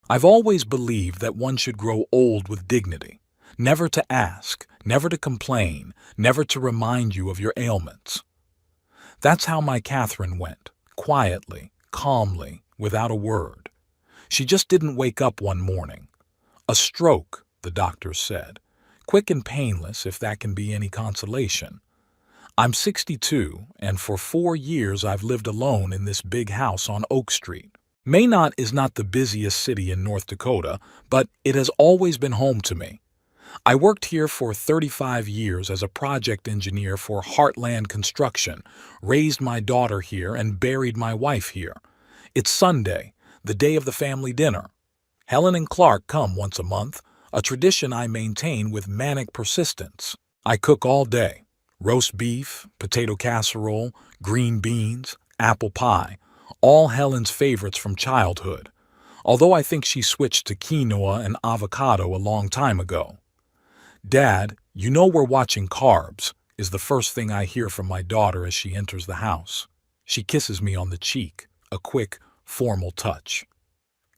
I've always believed that one should grow old with dignity, never to ask, never to complain, never to remind you of your ailments. That's how my Catherine went, quietly, calmly, without a word. She just didn't wake up one morning. A stroke, the doctors said. Quick and painless, if that can be any consolation. I'm 62, and for 4 years I've lived alone in this big house on Oak Street. Minot is not the busiest city in North Dakota, but it has always been home to me. I worked here for 35 years as a project engineer for Heartland Construction, raised my daughter here, and buried my wife here. It's Sunday, the day of the family dinner. Helen and Clark come once a month, a tradition I maintain with manic persistence. I cook all day. Roast beef, potato casserole, green beans, apple pie, all Helen's favorites from childhood, although I think she switched to quinoa and avocado a long time ago. "Dad, you know we're watching carbs," is the first thing I hear from my daughter as she enters the house. She kisses me on the cheek, a quick, formal touch.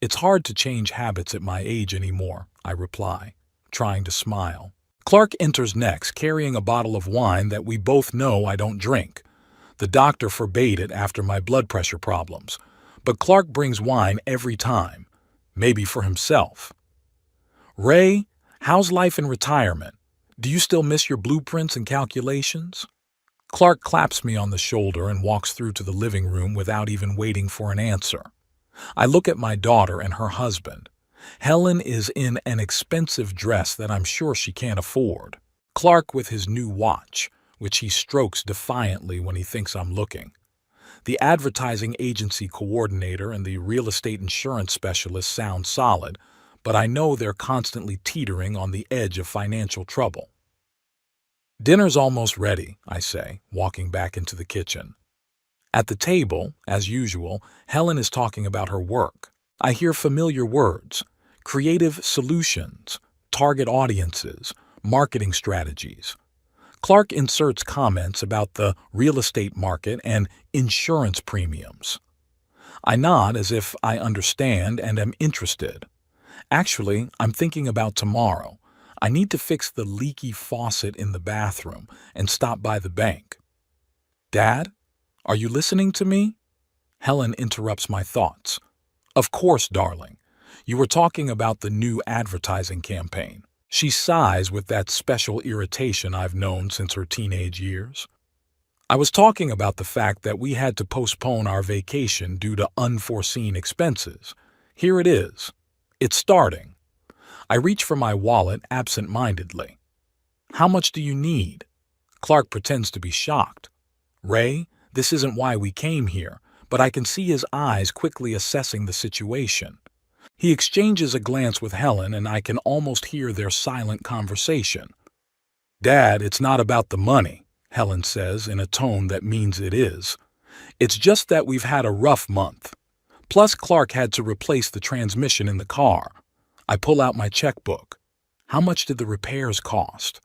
"It's hard to change habits at my age anymore," I reply, trying to smile. Clark enters next, carrying a bottle of wine that we both know I don't drink. The doctor forbade it after my blood pressure problems, but Clark brings wine every time, maybe for himself. "Ray, how's life in retirement? Do you still miss your blueprints and calculations?" Clark claps me on the shoulder and walks through to the living room without even waiting for an answer. I look at my daughter and her husband. Helen is in an expensive dress that I'm sure she can't afford. Clark with his new watch, which he strokes defiantly when he thinks I'm looking. The advertising agency coordinator and the real estate insurance specialist sound solid, but I know they're constantly teetering on the edge of financial trouble. "Dinner's almost ready," I say, walking back into the kitchen. At the table, as usual, Helen is talking about her work. I hear familiar words: creative solutions, target audiences, marketing strategies. Clark inserts comments about the real estate market and insurance premiums. I nod as if I understand and am interested. Actually, I'm thinking about tomorrow. I need to fix the leaky faucet in the bathroom and stop by the bank. "Dad, are you listening to me?" Helen interrupts my thoughts. "Of course, darling. You were talking about the new advertising campaign." She sighs with that special irritation I've known since her teenage years. "I was talking about the fact that we had to postpone our vacation due to unforeseen expenses. Here it is. It's starting." I reach for my wallet absent-mindedly. "How much do you need?" Clark pretends to be shocked. "Ray, this isn't why we came here," but I can see his eyes quickly assessing the situation. He exchanges a glance with Helen, and I can almost hear their silent conversation. "Dad, it's not about the money," Helen says in a tone that means it is. "It's just that we've had a rough month. Plus, Clark had to replace the transmission in the car." I pull out my checkbook. "How much did the repairs cost?"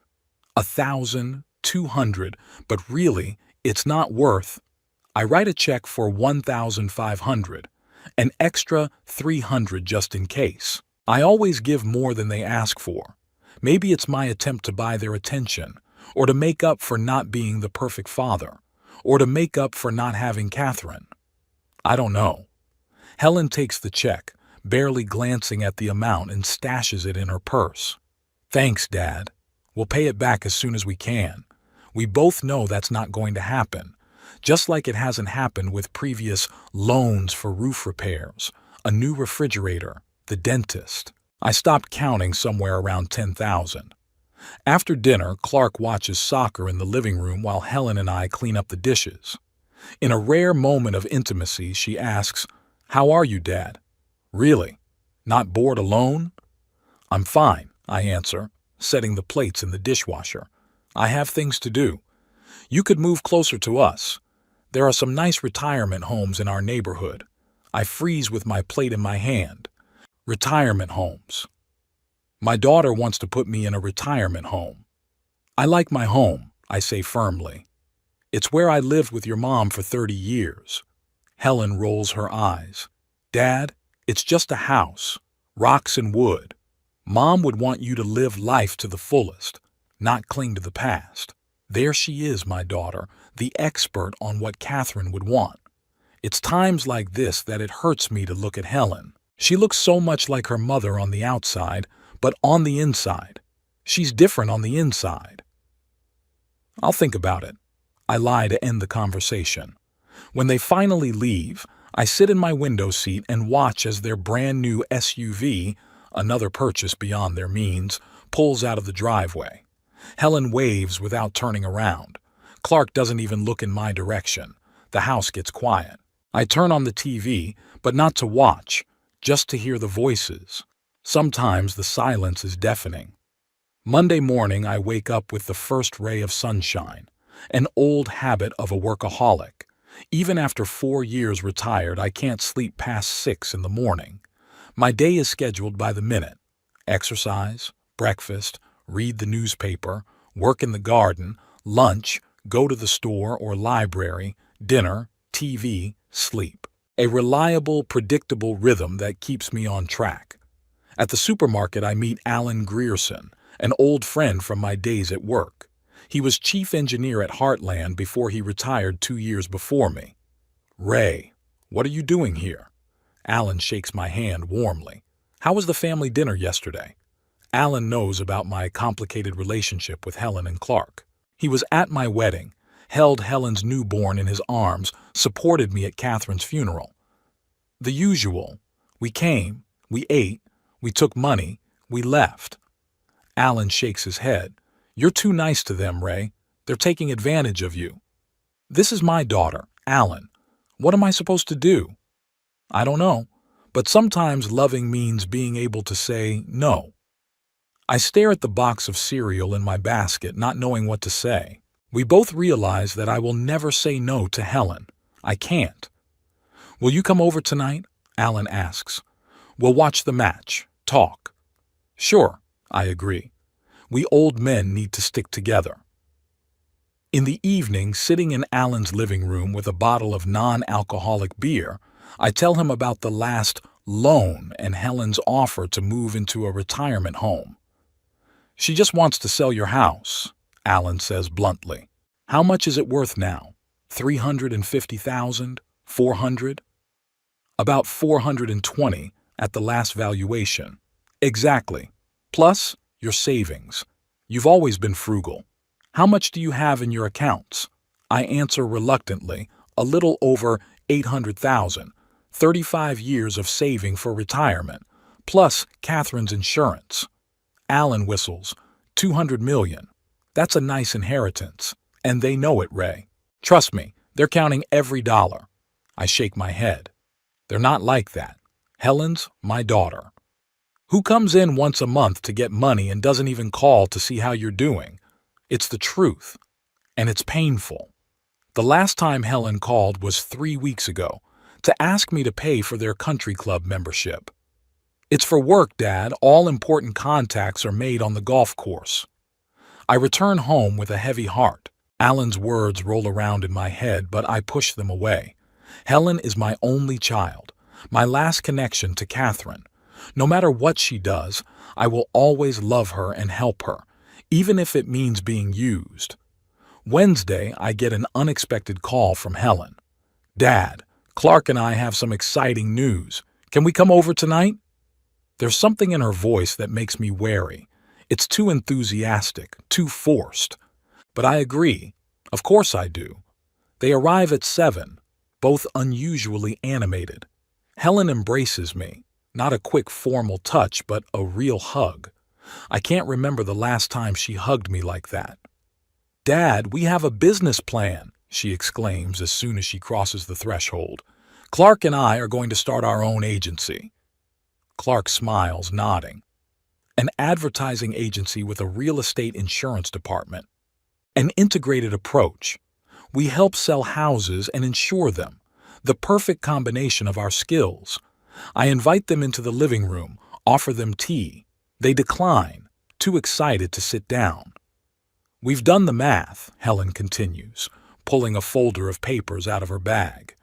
$1,200, but really, it's not worth. I write a check for $1,500. An extra $300 just in case. I always give more than they ask for. Maybe it's my attempt to buy their attention, or to make up for not being the perfect father, or to make up for not having Catherine. I don't know. Helen takes the check, barely glancing at the amount, and stashes it in her purse. "Thanks, Dad. We'll pay it back as soon as we can." We both know that's not going to happen. Just like it hasn't happened with previous loans for roof repairs, a new refrigerator, the dentist. I stopped counting somewhere around 10,000. After dinner, Clark watches soccer in the living room while Helen and I clean up the dishes. In a rare moment of intimacy, she asks, "How are you, Dad?" "Really? Not bored alone?" "I'm fine," I answer, setting the plates in the dishwasher. "I have things to do. You could move closer to us. There are some nice retirement homes in our neighborhood." I freeze with my plate in my hand. Retirement homes. My daughter wants to put me in a retirement home. "I like my home," I say firmly. "It's where I lived with your mom for 30 years. Helen rolls her eyes. "Dad, it's just a house. Rocks and wood. Mom would want you to live life to the fullest, not cling to the past. There she is, my daughter, the expert on what Catherine would want. It's times like this that it hurts me to look at Helen. She looks so much like her mother on the outside, but on the inside, she's different on the inside. I'll think about it. I lie to end the conversation. When they finally leave, I sit in my window seat and watch as their brand new SUV, another purchase beyond their means, pulls out of the driveway. Helen waves without turning around. Clark doesn't even look in my direction. The house gets quiet. I turn on the TV, but not to watch, just to hear the voices. Sometimes the silence is deafening. Monday morning, I wake up with the first ray of sunshine, an old habit of a workaholic. Even after 4 years retired, I can't sleep past 6 in the morning. My day is scheduled by the minute. Exercise, breakfast, read the newspaper, work in the garden, lunch, go to the store or library, dinner, TV, sleep. A reliable, predictable rhythm that keeps me on track. At the supermarket, I meet Alan Grierson, an old friend from my days at work. He was chief engineer at Heartland before he retired 2 years before me. "Ray, what are you doing here?" Alan shakes my hand warmly. "How was the family dinner yesterday?" Alan knows about my complicated relationship with Helen and Clark. He was at my wedding, held Helen's newborn in his arms, supported me at Catherine's funeral. The usual. We came, we ate, we took money, we left. Alan shakes his head. "You're too nice to them, Ray. They're taking advantage of you." "This is my daughter, Alan. What am I supposed to do?" "I don't know, but sometimes loving means being able to say no." I stare at the box of cereal in my basket, not knowing what to say. We both realize that I will never say no to Helen. I can't. "Will you come over tonight?" Alan asks. "We'll watch the match, talk." "Sure," I agree. We old men need to stick together. In the evening, sitting in Alan's living room with a bottle of non-alcoholic beer, I tell him about the last loan and Helen's offer to move into a retirement home. "She just wants to sell your house," Alan says bluntly. "How much is it worth now? 350,000? 400? "About 420 at the last valuation." "Exactly. Plus your savings. You've always been frugal. How much do you have in your accounts?" I answer reluctantly, a little over 800,000, 35 years of saving for retirement, plus Catherine's insurance. Alan whistles, 200 million. That's a nice inheritance, and they know it, Ray. Trust me, they're counting every dollar. I shake my head. They're not like that. Helen's my daughter. Who comes in once a month to get money and doesn't even call to see how you're doing? It's the truth, and it's painful. The last time Helen called was 3 weeks ago to ask me to pay for their country club membership. "It's for work, Dad. All important contacts are made on the golf course." I return home with a heavy heart. Alan's words roll around in my head, but I push them away. Helen is my only child, my last connection to Catherine. No matter what she does, I will always love her and help her, even if it means being used. Wednesday, I get an unexpected call from Helen. "Dad, Clark and I have some exciting news. Can we come over tonight?" There's something in her voice that makes me wary. It's too enthusiastic, too forced. But I agree. Of course I do. They arrive at 7, both unusually animated. Helen embraces me, not a quick formal touch, but a real hug. I can't remember the last time she hugged me like that. "Dad, we have a business plan," she exclaims as soon as she crosses the threshold. "Clark and I are going to start our own agency." Clark smiles, nodding. "An advertising agency with a real estate insurance department. An integrated approach. We help sell houses and insure them. The perfect combination of our skills. I invite them into the living room, offer them tea. They decline, too excited to sit down. We've done the math," Helen continues, pulling a folder of papers out of her bag.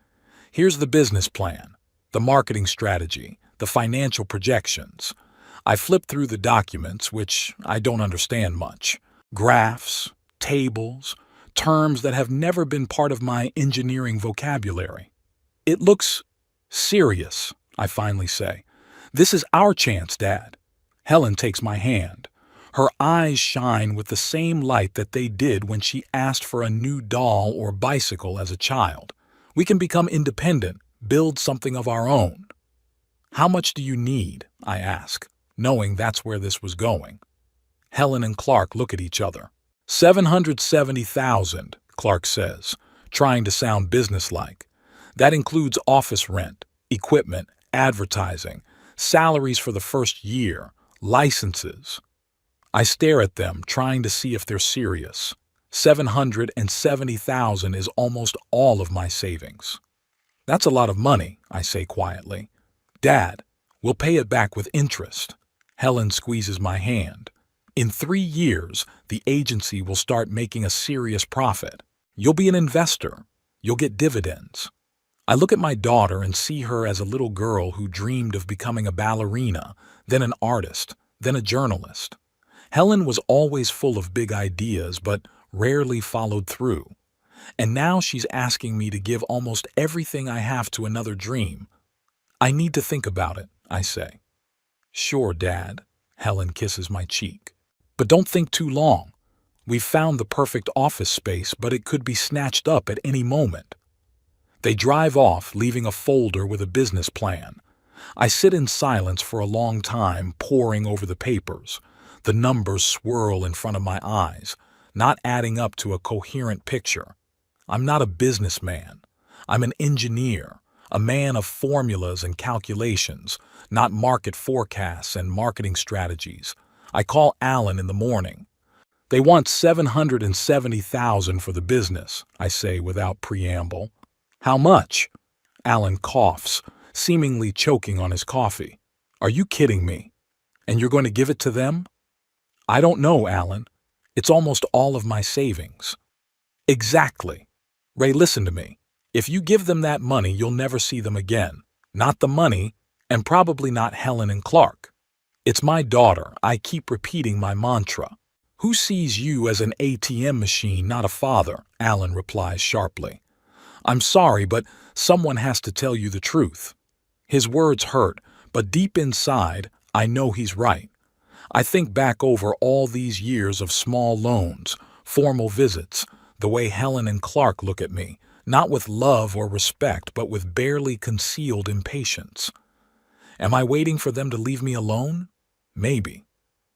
"Here's the business plan, the marketing strategy, the the financial projections. I flip through the documents, which I don't understand much. Graphs, tables, terms that have never been part of my engineering vocabulary. It looks serious, I finally say. This is our chance, Dad. Helen takes my hand. Her eyes shine with the same light that they did when she asked for a new doll or bicycle as a child. We can become independent, build something of our own. How much do you need? I ask, knowing that's where this was going. Helen and Clark look at each other. $770,000, Clark says, trying to sound businesslike. That includes office rent, equipment, advertising, salaries for the first year, licenses. I stare at them, trying to see if they're serious. $770,000 is almost all of my savings. That's a lot of money, I say quietly. Dad, we'll pay it back with interest. Helen squeezes my hand. In 3 years, the agency will start making a serious profit. You'll be an investor. You'll get dividends. I look at my daughter and see her as a little girl who dreamed of becoming a ballerina, then an artist, then a journalist. Helen was always full of big ideas, but rarely followed through. And now she's asking me to give almost everything I have to another dream. I need to think about it, I say. Sure, Dad. Helen kisses my cheek. But don't think too long. We've found the perfect office space, but it could be snatched up at any moment. They drive off, leaving a folder with a business plan. I sit in silence for a long time, poring over the papers. The numbers swirl in front of my eyes, not adding up to a coherent picture. I'm not a businessman. I'm an engineer, a man of formulas and calculations, not market forecasts and marketing strategies. I call Alan in the morning. They want $770,000 for the business, I say without preamble. How much? Alan coughs, seemingly choking on his coffee. Are you kidding me? And you're going to give it to them? I don't know, Alan. It's almost all of my savings. Exactly. Ray, listen to me. If you give them that money, you'll never see them again. Not the money, and probably not Helen and Clark. It's my daughter. I keep repeating my mantra. Who sees you as an ATM machine, not a father? Alan replies sharply. I'm sorry, but someone has to tell you the truth. His words hurt, but deep inside, I know he's right. I think back over all these years of small loans, formal visits, the way Helen and Clark look at me, not with love or respect, but with barely concealed impatience. Am I waiting for them to leave me alone? Maybe,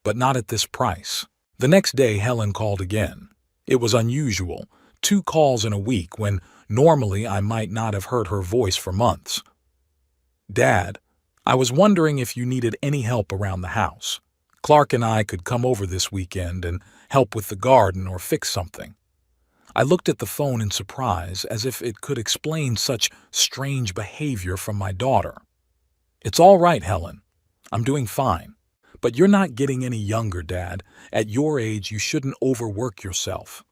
but not at this price. The next day, Helen called again. It was unusual, 2 calls in a week when normally I might not have heard her voice for months. Dad, I was wondering if you needed any help around the house. Clark and I could come over this weekend and help with the garden or fix something. I looked at the phone in surprise, as if it could explain such strange behavior from my daughter. It's all right, Helen. I'm doing fine. But you're not getting any younger, Dad. At your age, you shouldn't overwork yourself.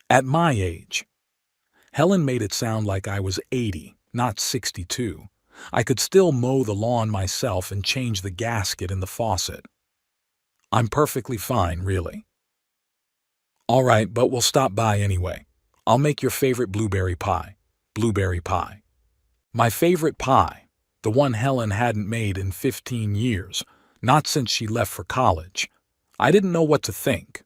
At my age. Helen made it sound like I was 80, not 62. I could still mow the lawn myself and change the gasket in the faucet. I'm perfectly fine, really. All right, but we'll stop by anyway. I'll make your favorite blueberry pie. Blueberry pie. My favorite pie, the one Helen hadn't made in 15 years, not since she left for college. I didn't know what to think.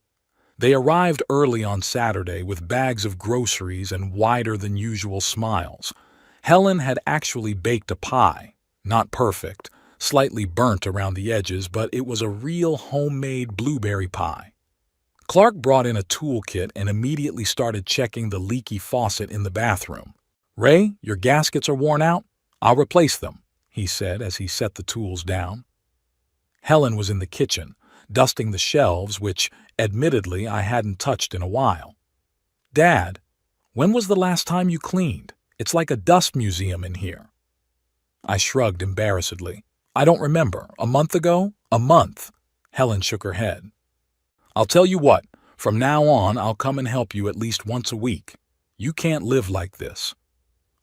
They arrived early on Saturday with bags of groceries and wider-than-usual smiles. Helen had actually baked a pie, not perfect, slightly burnt around the edges, but it was a real homemade blueberry pie. Clark brought in a toolkit and immediately started checking the leaky faucet in the bathroom. Ray, your gaskets are worn out? I'll replace them, he said as he set the tools down. Helen was in the kitchen, dusting the shelves, which, admittedly, I hadn't touched in a while. Dad, when was the last time you cleaned? It's like a dust museum in here. I shrugged embarrassedly. I don't remember. A month ago? A month. Helen shook her head. I'll tell you what, from now on I'll come and help you at least once a week. You can't live like this.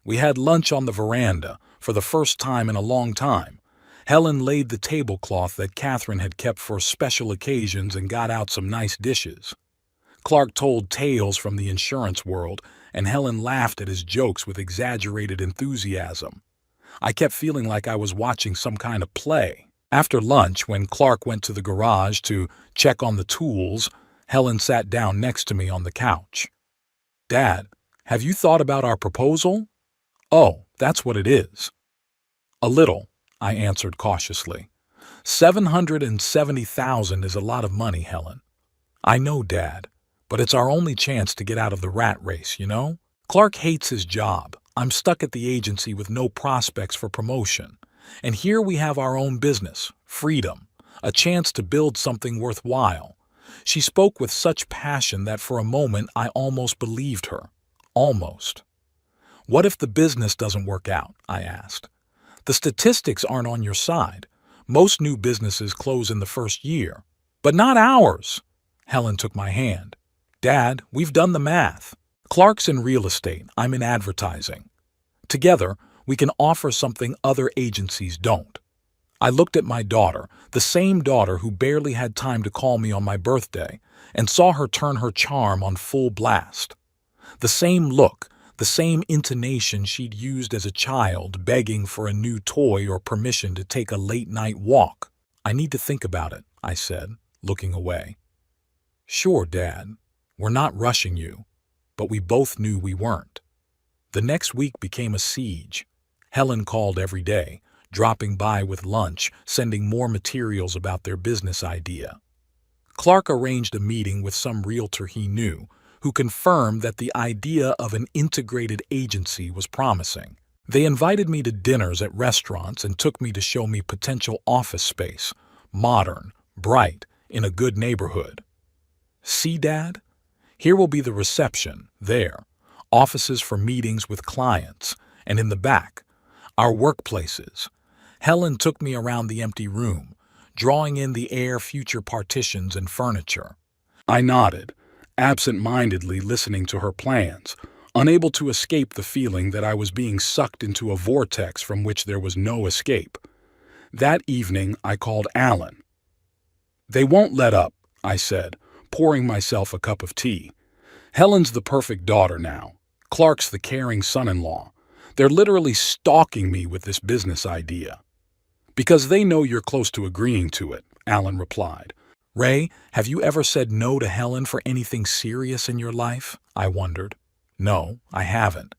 We had lunch on the veranda for the first time in a long time. Helen laid the tablecloth that Catherine had kept for special occasions and got out some nice dishes. Clark told tales from the insurance world, and Helen laughed at his jokes with exaggerated enthusiasm. I kept feeling like I was watching some kind of play. After lunch, when Clark went to the garage to check on the tools, Helen sat down next to me on the couch. "Dad, have you thought about our proposal?" "Oh, that's what it is." "A little," I answered cautiously. $770,000 is a lot of money, Helen. "I know, Dad, but it's our only chance to get out of the rat race, you know? Clark hates his job. I'm stuck at the agency with no prospects for promotion. And here we have our own business, freedom, a chance to build something worthwhile." She spoke with such passion that for a moment I almost believed her. Almost. "What if the business doesn't work out?" I asked. "The statistics aren't on your side. Most new businesses close in the first year. But not ours." Helen took my hand. "Dad, we've done the math. Clark's in real estate, I'm in advertising. Together, we can offer something other agencies don't." I looked at my daughter, the same daughter who barely had time to call me on my birthday, and saw her turn her charm on full blast. The same look, the same intonation she'd used as a child, begging for a new toy or permission to take a late-night walk. "I need to think about it," I said, looking away. "Sure, Dad. We're not rushing you." But we both knew we weren't. The next week became a siege. Helen called every day, dropping by with lunch, sending more materials about their business idea. Clark arranged a meeting with some realtor he knew, who confirmed that the idea of an integrated agency was promising. They invited me to dinners at restaurants and took me to show me potential office space, modern, bright, in a good neighborhood. "See, Dad? Here will be the reception, there, offices for meetings with clients, and in the back, our workplaces." Helen took me around the empty room, drawing in the air future partitions and furniture. I nodded, absent-mindedly listening to her plans, unable to escape the feeling that I was being sucked into a vortex from which there was no escape. That evening, I called Alan. "They won't let up," I said, pouring myself a cup of tea. "Helen's the perfect daughter now. Clark's the caring son-in-law. They're literally stalking me with this business idea." "Because they know you're close to agreeing to it," Alan replied. "Ray, have you ever said no to Helen for anything serious in your life?" I wondered. "No, I haven't.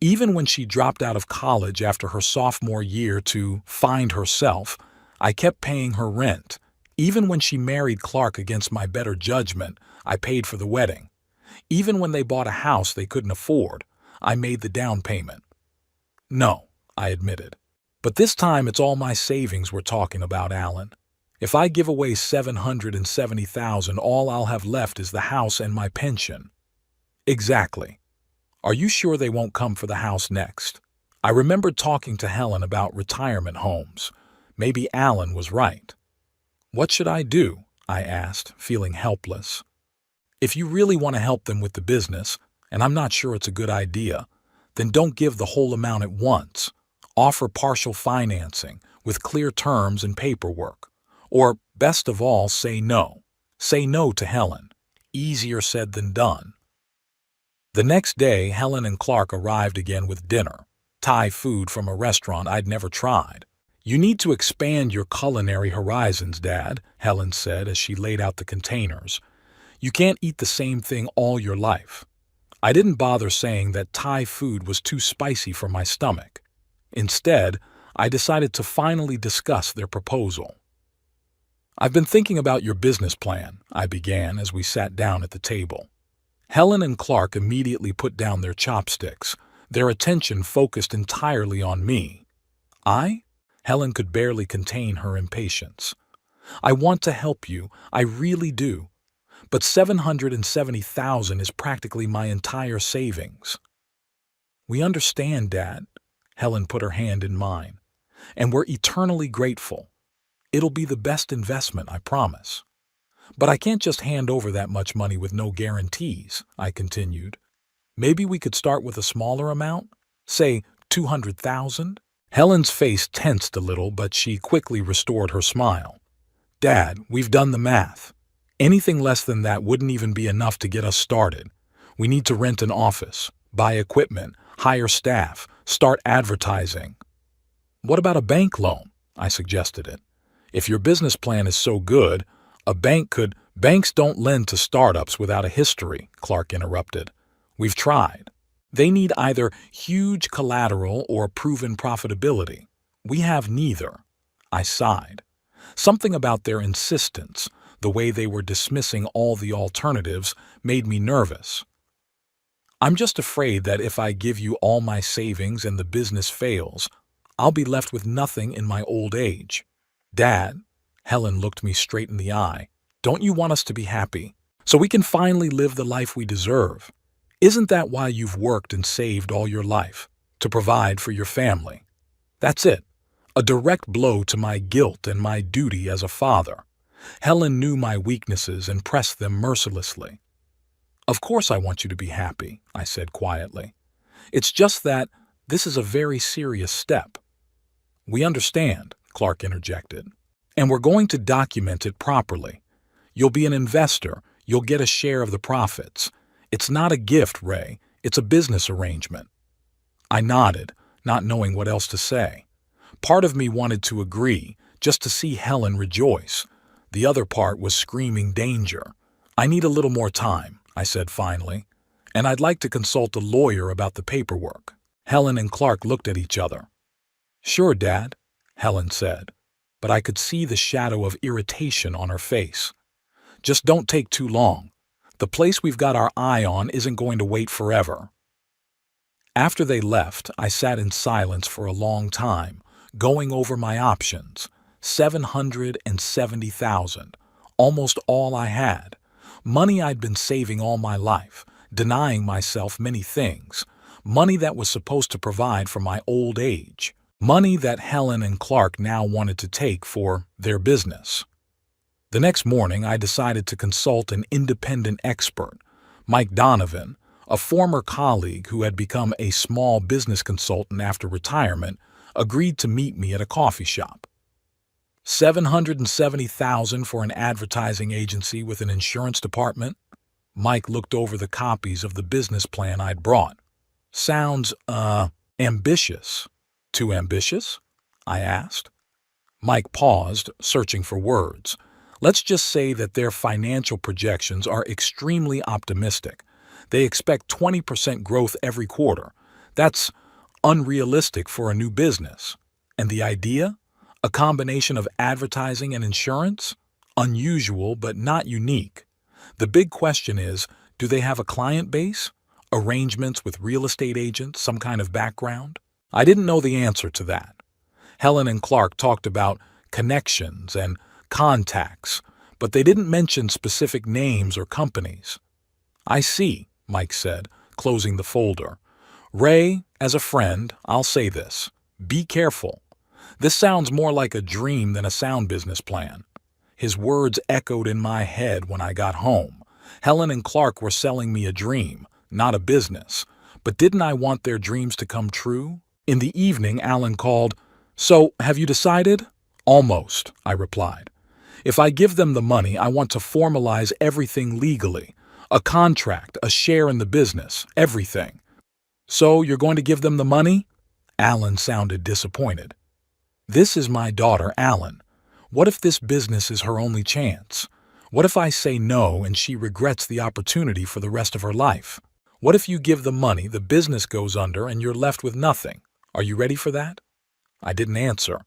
Even when she dropped out of college after her sophomore year to find herself, I kept paying her rent. Even when she married Clark against my better judgment, I paid for the wedding. Even when they bought a house they couldn't afford, I made the down payment." "No," I admitted. "But this time it's all my savings we're talking about, Alan. If I give away $770,000, all I'll have left is the house and my pension." "Exactly. Are you sure they won't come for the house next?" I remembered talking to Helen about retirement homes. Maybe Alan was right. "What should I do?" I asked, feeling helpless. "If you really want to help them with the business, and I'm not sure it's a good idea, then don't give the whole amount at once. Offer partial financing with clear terms and paperwork. Or, best of all, say no. Say no to Helen. Easier said than done." The next day, Helen and Clark arrived again with dinner, Thai food from a restaurant I'd never tried. "You need to expand your culinary horizons, Dad," Helen said as she laid out the containers. "You can't eat the same thing all your life." I didn't bother saying that Thai food was too spicy for my stomach. Instead, I decided to finally discuss their proposal. "I've been thinking about your business plan," I began as we sat down at the table. Helen and Clark immediately put down their chopsticks, their attention focused entirely on me. "I?" Helen could barely contain her impatience. "I want to help you, I really do. But $770,000 is practically my entire savings." "We understand, Dad." Helen put her hand in mine. "And we're eternally grateful. It'll be the best investment, I promise." "But I can't just hand over that much money with no guarantees," I continued. "Maybe we could start with a smaller amount? Say $200,000? Helen's face tensed a little, but she quickly restored her smile. Dad, we've done the math. Anything less than that wouldn't even be enough to get us started. We need to rent an office, buy equipment, hire staff, start advertising. What about a bank loan? I suggested it. If your business plan is so good, a bank could— Banks don't lend to startups without a history, Clark interrupted. We've tried. They need either huge collateral or proven profitability. We have neither. I sighed. Something about their insistence, the way they were dismissing all the alternatives, made me nervous. I'm just afraid that if I give you all my savings and the business fails, I'll be left with nothing in my old age. Dad, Helen looked me straight in the eye, don't you want us to be happy, so we can finally live the life we deserve? Isn't that why you've worked and saved all your life? To provide for your family. That's it. A direct blow to my guilt and my duty as a father. Helen knew my weaknesses and pressed them mercilessly. Of course I want you to be happy, I said quietly. It's just that this is a very serious step. We understand, Clark interjected. And we're going to document it properly. You'll be an investor. You'll get a share of the profits. It's not a gift, Ray. It's a business arrangement. I nodded, not knowing what else to say. Part of me wanted to agree, just to see Helen rejoice. The other part was screaming danger. I need a little more time, I said finally, and I'd like to consult a lawyer about the paperwork. Helen and Clark looked at each other. Sure, Dad, Helen said, but I could see the shadow of irritation on her face. Just don't take too long. The place we've got our eye on isn't going to wait forever. After they left, I sat in silence for a long time, going over my options. $770,000, almost all I had. Money I'd been saving all my life, denying myself many things. Money that was supposed to provide for my old age. Money that Helen and Clark now wanted to take for their business. The next morning, I decided to consult an independent expert, Mike Donovan, a former colleague who had become a small business consultant after retirement, agreed to meet me at a coffee shop. $770,000 for an advertising agency with an insurance department? Mike looked over the copies of the business plan I'd brought. Sounds, ambitious. Too ambitious? I asked. Mike paused, searching for words. Let's just say that their financial projections are extremely optimistic. They expect 20% growth every quarter. That's unrealistic for a new business. And the idea? A combination of advertising and insurance? Unusual, but not unique. The big question is, do they have a client base? Arrangements with real estate agents, some kind of background? I didn't know the answer to that. Helen and Clark talked about connections and contacts, but they didn't mention specific names or companies. I see, Mike said, closing the folder. Ray, as a friend, I'll say this. Be careful. This sounds more like a dream than a sound business plan. His words echoed in my head when I got home. Helen and Clark were selling me a dream, not a business. But didn't I want their dreams to come true? In the evening, Alan called. So, have you decided? Almost, I replied. If I give them the money, I want to formalize everything legally. A contract, a share in the business, everything. So, you're going to give them the money? Alan sounded disappointed. This is my daughter, Alan. What if this business is her only chance? What if I say no and she regrets the opportunity for the rest of her life? What if you give the money, the business goes under, and you're left with nothing? Are you ready for that? I didn't answer.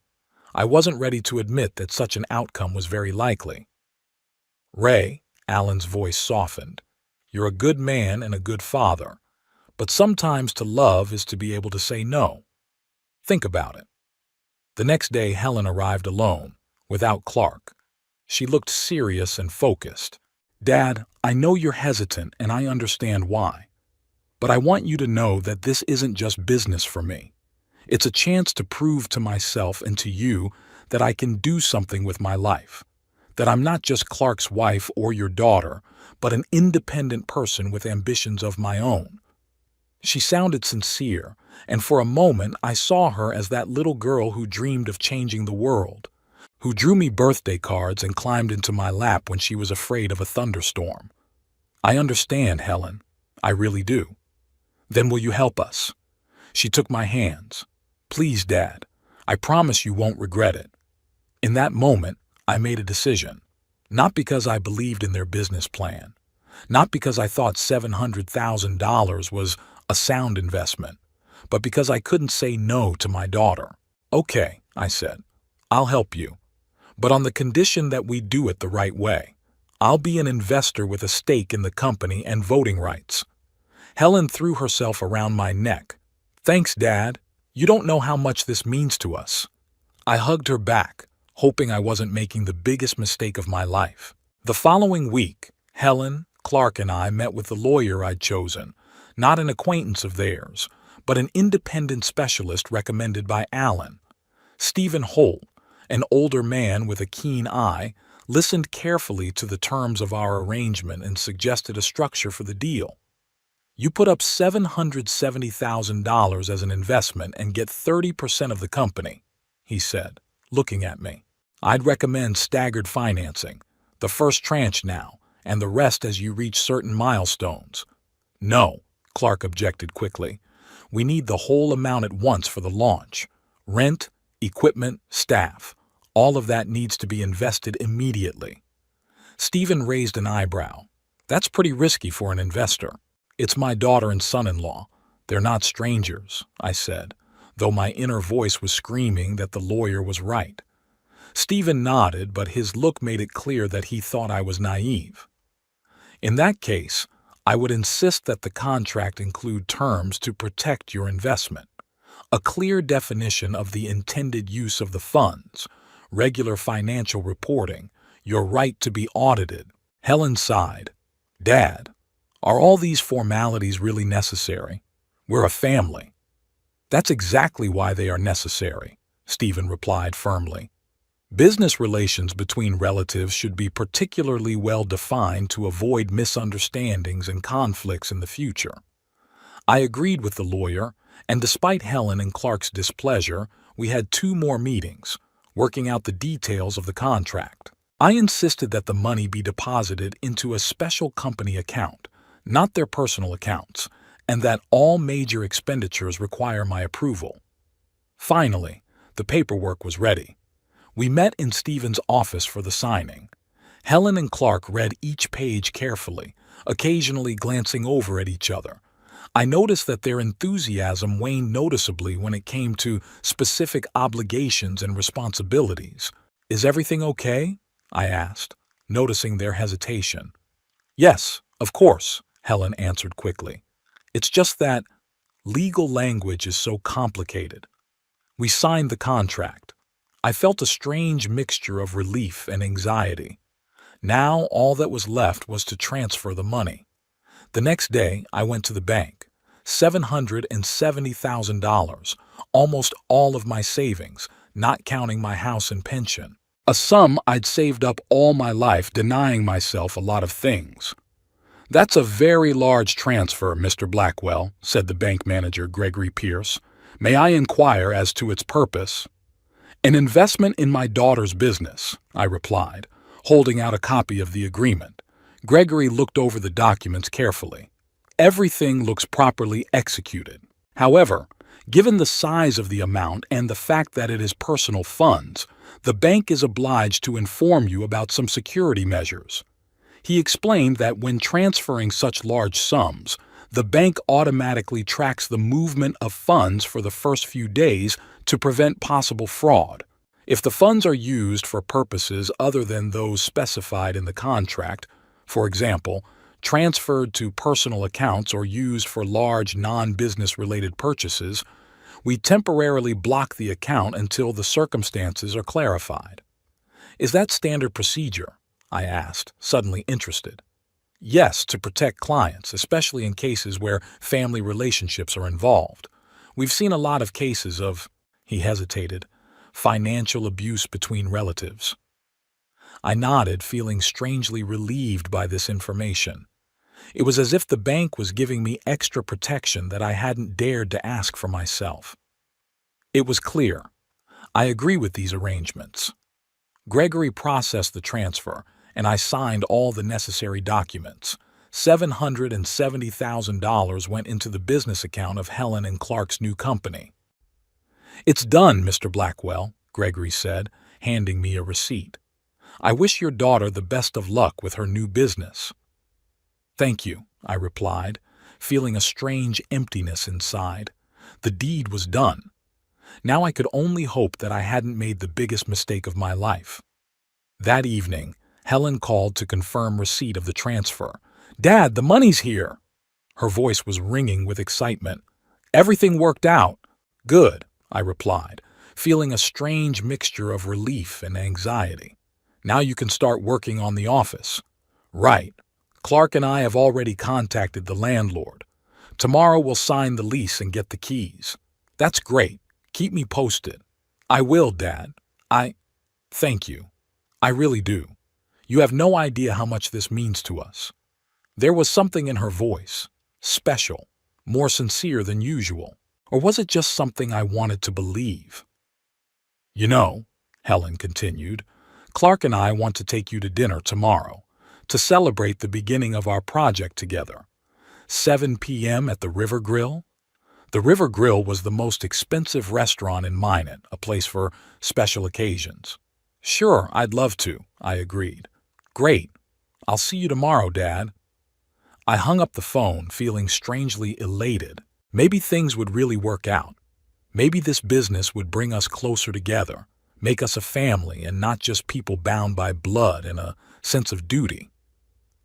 I wasn't ready to admit that such an outcome was very likely. Ray, Alan's voice softened. You're a good man and a good father. But sometimes to love is to be able to say no. Think about it. The next day, Helen arrived alone, without Clark. She looked serious and focused. Dad, I know you're hesitant and I understand why. But I want you to know that this isn't just business for me. It's a chance to prove to myself and to you that I can do something with my life. That I'm not just Clark's wife or your daughter, but an independent person with ambitions of my own. She sounded sincere, and for a moment I saw her as that little girl who dreamed of changing the world, who drew me birthday cards and climbed into my lap when she was afraid of a thunderstorm. I understand, Helen. I really do. Then will you help us? She took my hands. Please, Dad. I promise you won't regret it. In that moment, I made a decision. Not because I believed in their business plan. Not because I thought $700,000 was a sound investment, but because I couldn't say no to my daughter. Okay, I said. I'll help you, but on the condition that we do it the right way. I'll be an investor with a stake in the company and voting rights. Helen threw herself around my neck. Thanks, Dad. You don't know how much this means to us. I hugged her back, hoping I wasn't making the biggest mistake of my life. The following week, Helen, Clark, and I met with the lawyer I'd chosen, not an acquaintance of theirs, but an independent specialist recommended by Alan. Stephen Holt, an older man with a keen eye, listened carefully to the terms of our arrangement and suggested a structure for the deal. You put up $770,000 as an investment and get 30% of the company, he said, looking at me. I'd recommend staggered financing, the first tranche now, and the rest as you reach certain milestones. No, Clark objected quickly. We need the whole amount at once for the launch. Rent, equipment, staff. All of that needs to be invested immediately. Stephen raised an eyebrow. That's pretty risky for an investor. It's my daughter and son-in-law. They're not strangers, I said, though my inner voice was screaming that the lawyer was right. Stephen nodded, but his look made it clear that he thought I was naive. In that case, I would insist that the contract include terms to protect your investment, a clear definition of the intended use of the funds, regular financial reporting, your right to be audited. Helen sighed. Dad, are all these formalities really necessary? We're a family. That's exactly why they are necessary, Stephen replied firmly. Business relations between relatives should be particularly well defined to avoid misunderstandings and conflicts in the future. I agreed with the lawyer, and despite Helen and Clark's displeasure, we had 2 more meetings, working out the details of the contract. I insisted that the money be deposited into a special company account, not their personal accounts, and that all major expenditures require my approval. Finally, the paperwork was ready. We met in Stephen's office for the signing. Helen and Clark read each page carefully, occasionally glancing over at each other. I noticed that their enthusiasm waned noticeably when it came to specific obligations and responsibilities. Is everything okay? I asked, noticing their hesitation. Yes, of course, Helen answered quickly. It's just that legal language is so complicated. We signed the contract. I felt a strange mixture of relief and anxiety. Now all that was left was to transfer the money. The next day I went to the bank. $770,000, almost all of my savings, not counting my house and pension. A sum I'd saved up all my life, denying myself a lot of things. That's a very large transfer, Mr. Blackwell, said the bank manager, Gregory Pierce. May I inquire as to its purpose? An investment in my daughter's business, I replied, holding out a copy of the agreement. Gregory looked over the documents carefully. Everything looks properly executed. However, given the size of the amount and the fact that it is personal funds, the bank is obliged to inform you about some security measures. He explained that when transferring such large sums, the bank automatically tracks the movement of funds for the first few days to prevent possible fraud. If the funds are used for purposes other than those specified in the contract, for example, transferred to personal accounts or used for large non-business related purchases, we temporarily block the account until the circumstances are clarified. Is that standard procedure? I asked, suddenly interested. Yes, to protect clients, especially in cases where family relationships are involved. We've seen a lot of cases of, he hesitated, financial abuse between relatives. I nodded, feeling strangely relieved by this information. It was as if the bank was giving me extra protection that I hadn't dared to ask for myself. It was clear. I agree with these arrangements. Gregory processed the transfer, and I signed all the necessary documents. $770,000 went into the business account of Helen and Clark's new company. "It's done, Mr. Blackwell," Gregory said, handing me a receipt. "I wish your daughter the best of luck with her new business." "Thank you," I replied, feeling a strange emptiness inside. The deed was done. Now I could only hope that I hadn't made the biggest mistake of my life. That evening, Helen called to confirm receipt of the transfer. "Dad, the money's here!" Her voice was ringing with excitement. "Everything worked out." "Good," I replied, feeling a strange mixture of relief and anxiety. "Now you can start working on the office." "Right. Clark and I have already contacted the landlord. Tomorrow we'll sign the lease and get the keys." "That's great. Keep me posted." "I will, Dad. Thank you. I really do. You have no idea how much this means to us." There was something in her voice, special, more sincere than usual. Or was it just something I wanted to believe? "You know," Helen continued, "Clark and I want to take you to dinner tomorrow to celebrate the beginning of our project together. 7 p.m. at the River Grill." The River Grill was the most expensive restaurant in Minot, a place for special occasions. "Sure, I'd love to," I agreed. "Great. I'll see you tomorrow, Dad." I hung up the phone, feeling strangely elated. Maybe things would really work out. Maybe this business would bring us closer together, make us a family and not just people bound by blood and a sense of duty.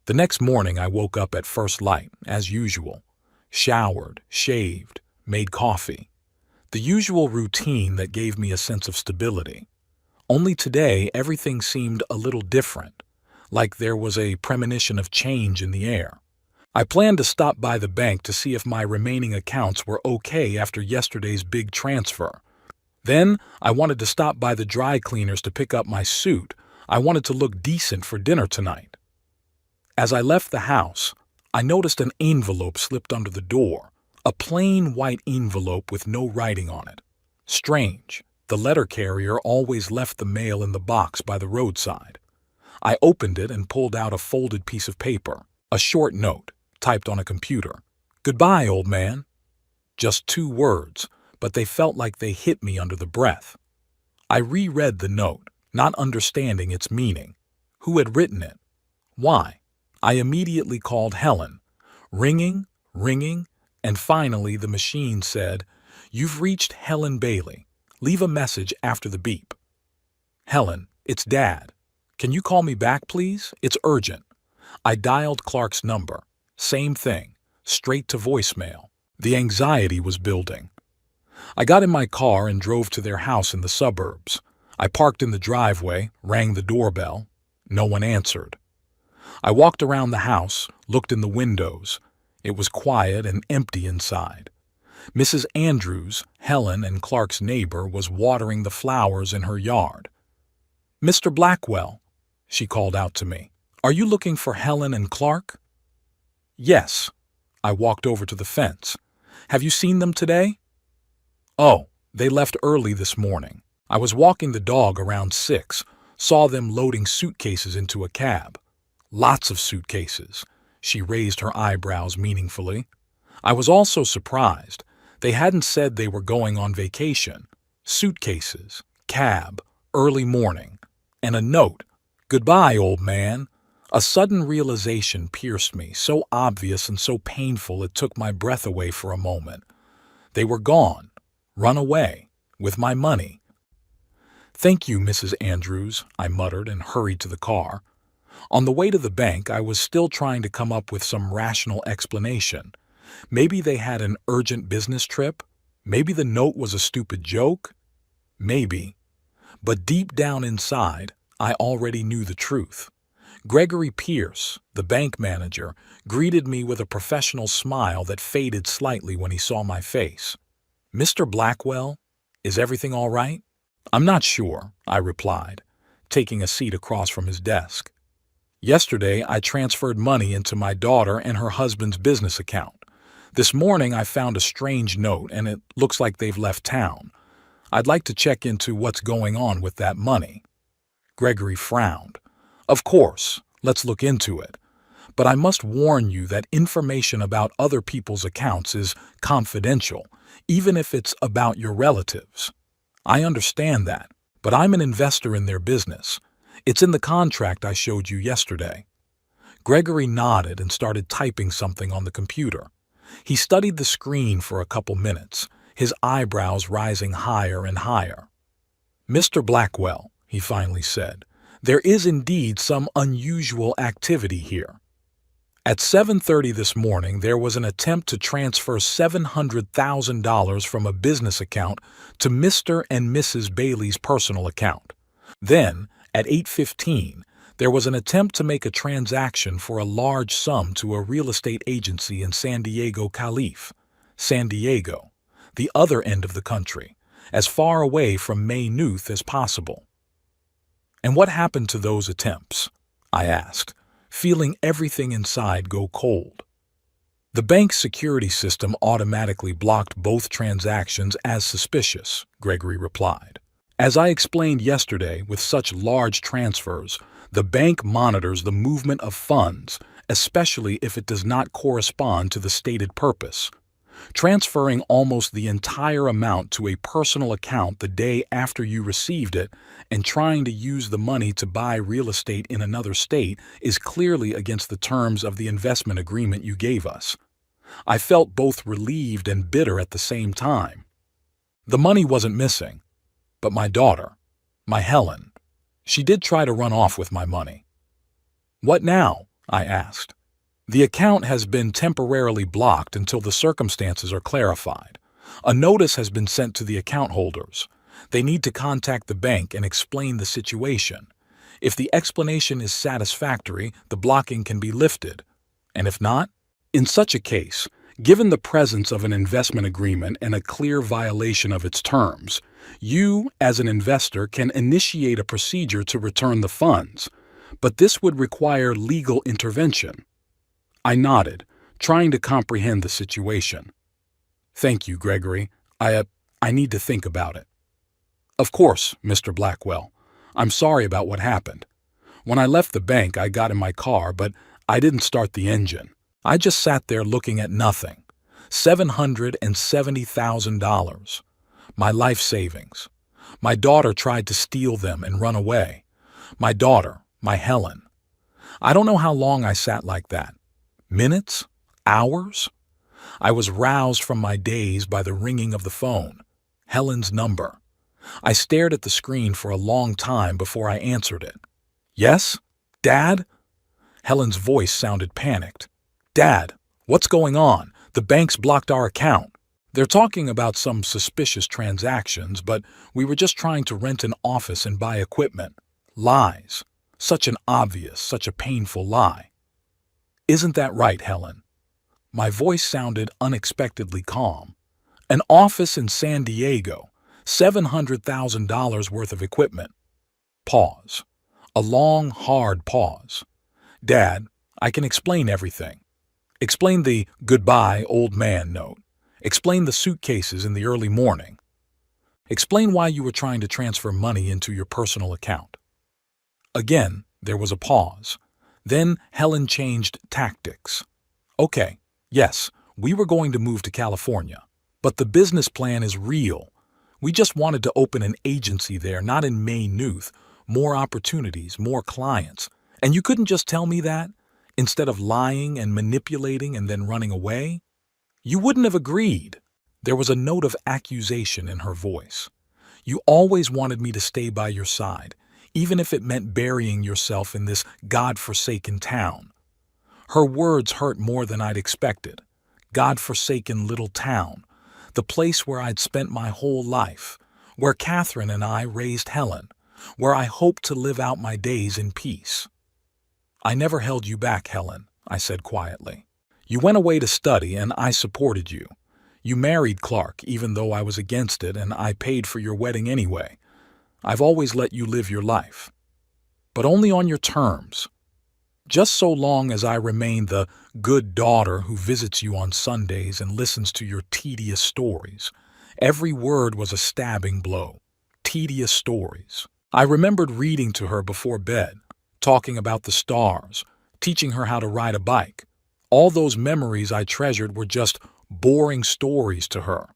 The next morning I woke up at first light, as usual. Showered, shaved, made coffee. The usual routine that gave me a sense of stability. Only today everything seemed a little different, like there was a premonition of change in the air. I planned to stop by the bank to see if my remaining accounts were okay after yesterday's big transfer. Then I wanted to stop by the dry cleaners to pick up my suit. I wanted to look decent for dinner tonight. As I left the house, I noticed an envelope slipped under the door, a plain white envelope with no writing on it. Strange, the letter carrier always left the mail in the box by the roadside. I opened it and pulled out a folded piece of paper, a short note, typed on a computer. "Goodbye, old man." Just 2 words, but they felt like they hit me under the breath. I reread the note, not understanding its meaning. Who had written it? Why? I immediately called Helen. Ringing, and finally the machine said, "You've reached Helen Bailey. Leave a message after the beep." "Helen, it's Dad. Can you call me back, please? It's urgent." I dialed Clark's number. Same thing, straight to voicemail. The anxiety was building. I got in my car and drove to their house in the suburbs. I parked in the driveway, rang the doorbell. No one answered. I walked around the house, looked in the windows. It was quiet and empty inside. Mrs. Andrews, Helen and Clark's neighbor, was watering the flowers in her yard. "Mr. Blackwell," she called out to me. "Are you looking for Helen and Clark?" "Yes." I walked over to the fence. "Have you seen them today?" "Oh, they left early this morning. I was walking the dog around 6, saw them loading suitcases into a cab." "Lots of suitcases." She raised her eyebrows meaningfully. I was also surprised. They hadn't said they were going on vacation. Suitcases, cab, early morning, and a note. "Goodbye, old man." A sudden realization pierced me, so obvious and so painful it took my breath away for a moment. They were gone, run away, with my money. "Thank you, Mrs. Andrews," I muttered and hurried to the car. On the way to the bank, I was still trying to come up with some rational explanation. Maybe they had an urgent business trip. Maybe the note was a stupid joke. Maybe. But deep down inside, I already knew the truth. Gregory Pierce, the bank manager, greeted me with a professional smile that faded slightly when he saw my face. "Mr. Blackwell, is everything all right?" "I'm not sure," I replied, taking a seat across from his desk. Yesterday, I transferred money into my daughter and her husband's business account. This morning, I found a strange note, and it looks like they've left town. I'd like to check into what's going on with that money." Gregory frowned. "Of course, let's look into it. But I must warn you that information about other people's accounts is confidential, even if it's about your relatives. I understand that, but I'm an investor in their business. It's in the contract I showed you yesterday." Gregory nodded and started typing something on the computer. He studied the screen for a couple minutes, his eyebrows rising higher and higher. "Mr. Blackwell," he finally said, "there is indeed some unusual activity here. At 7:30 this morning, there was an attempt to transfer $700,000 from a business account to Mr. and Mrs. Bailey's personal account. Then, at 8:15, there was an attempt to make a transaction for a large sum to a real estate agency in San Diego, San Diego, the other end of the country, as far away from Maynooth as possible." "And what happened to those attempts?" I asked, feeling everything inside go cold. "The bank's security system automatically blocked both transactions as suspicious," Gregory replied. "As I explained yesterday, with such large transfers, the bank monitors the movement of funds, especially if it does not correspond to the stated purpose. Transferring almost the entire amount to a personal account the day after you received it and trying to use the money to buy real estate in another state is clearly against the terms of the investment agreement you gave us." I felt both relieved and bitter at the same time. The money wasn't missing, but my daughter, my Helen, she did try to run off with my money. "What now?" I asked. "The account has been temporarily blocked until the circumstances are clarified. A notice has been sent to the account holders. They need to contact the bank and explain the situation. If the explanation is satisfactory, the blocking can be lifted. And if not, in such a case, given the presence of an investment agreement and a clear violation of its terms, you, as an investor, can initiate a procedure to return the funds, but this would require legal intervention." I nodded, trying to comprehend the situation. "Thank you, Gregory. I need to think about it." "Of course, Mr. Blackwell. I'm sorry about what happened. When I left the bank, I got in my car, but I didn't start the engine. I just sat there looking at nothing. $770,000. My life savings. My daughter tried to steal them and run away. My daughter, my Helen. I don't know how long I sat like that. Minutes? Hours? I was roused from my daze by the ringing of the phone. Helen's number. I stared at the screen for a long time before I answered it. "Yes? Dad?" Helen's voice sounded panicked. "Dad, what's going on? The bank's blocked our account. They're talking about some suspicious transactions, but we were just trying to rent an office and buy equipment. Lies. Such an obvious, such a painful lie." "Isn't that right, Helen?" My voice sounded unexpectedly calm. "An office in San Diego, $700,000 worth of equipment." Pause. A long, hard pause. "Dad, I can explain everything. Explain the goodbye, old man note. Explain the suitcases in the early morning. Explain why you were trying to transfer money into your personal account." Again, there was a pause. Then Helen changed tactics. "Okay, yes, we were going to move to California, but the business plan is real. We just wanted to open an agency there, not in Maynooth. More opportunities, more clients. And you couldn't just tell me that, instead of lying and manipulating and then running away? You wouldn't have agreed." There was a note of accusation in her voice. "You always wanted me to stay by your side, even if it meant burying yourself in this God-forsaken town." Her words hurt more than I'd expected. God-forsaken little town, the place where I'd spent my whole life, where Catherine and I raised Helen, where I hoped to live out my days in peace. "I never held you back, Helen," I said quietly. "You went away to study and I supported you. You married Clark even though I was against it, and I paid for your wedding anyway. I've always let you live your life. But only on your terms. Just so long as I remain the good daughter who visits you on Sundays and listens to your tedious stories. Every word was a stabbing blow. Tedious stories. I remembered reading to her before bed, talking about the stars, teaching her how to ride a bike. All those memories I treasured were just boring stories to her.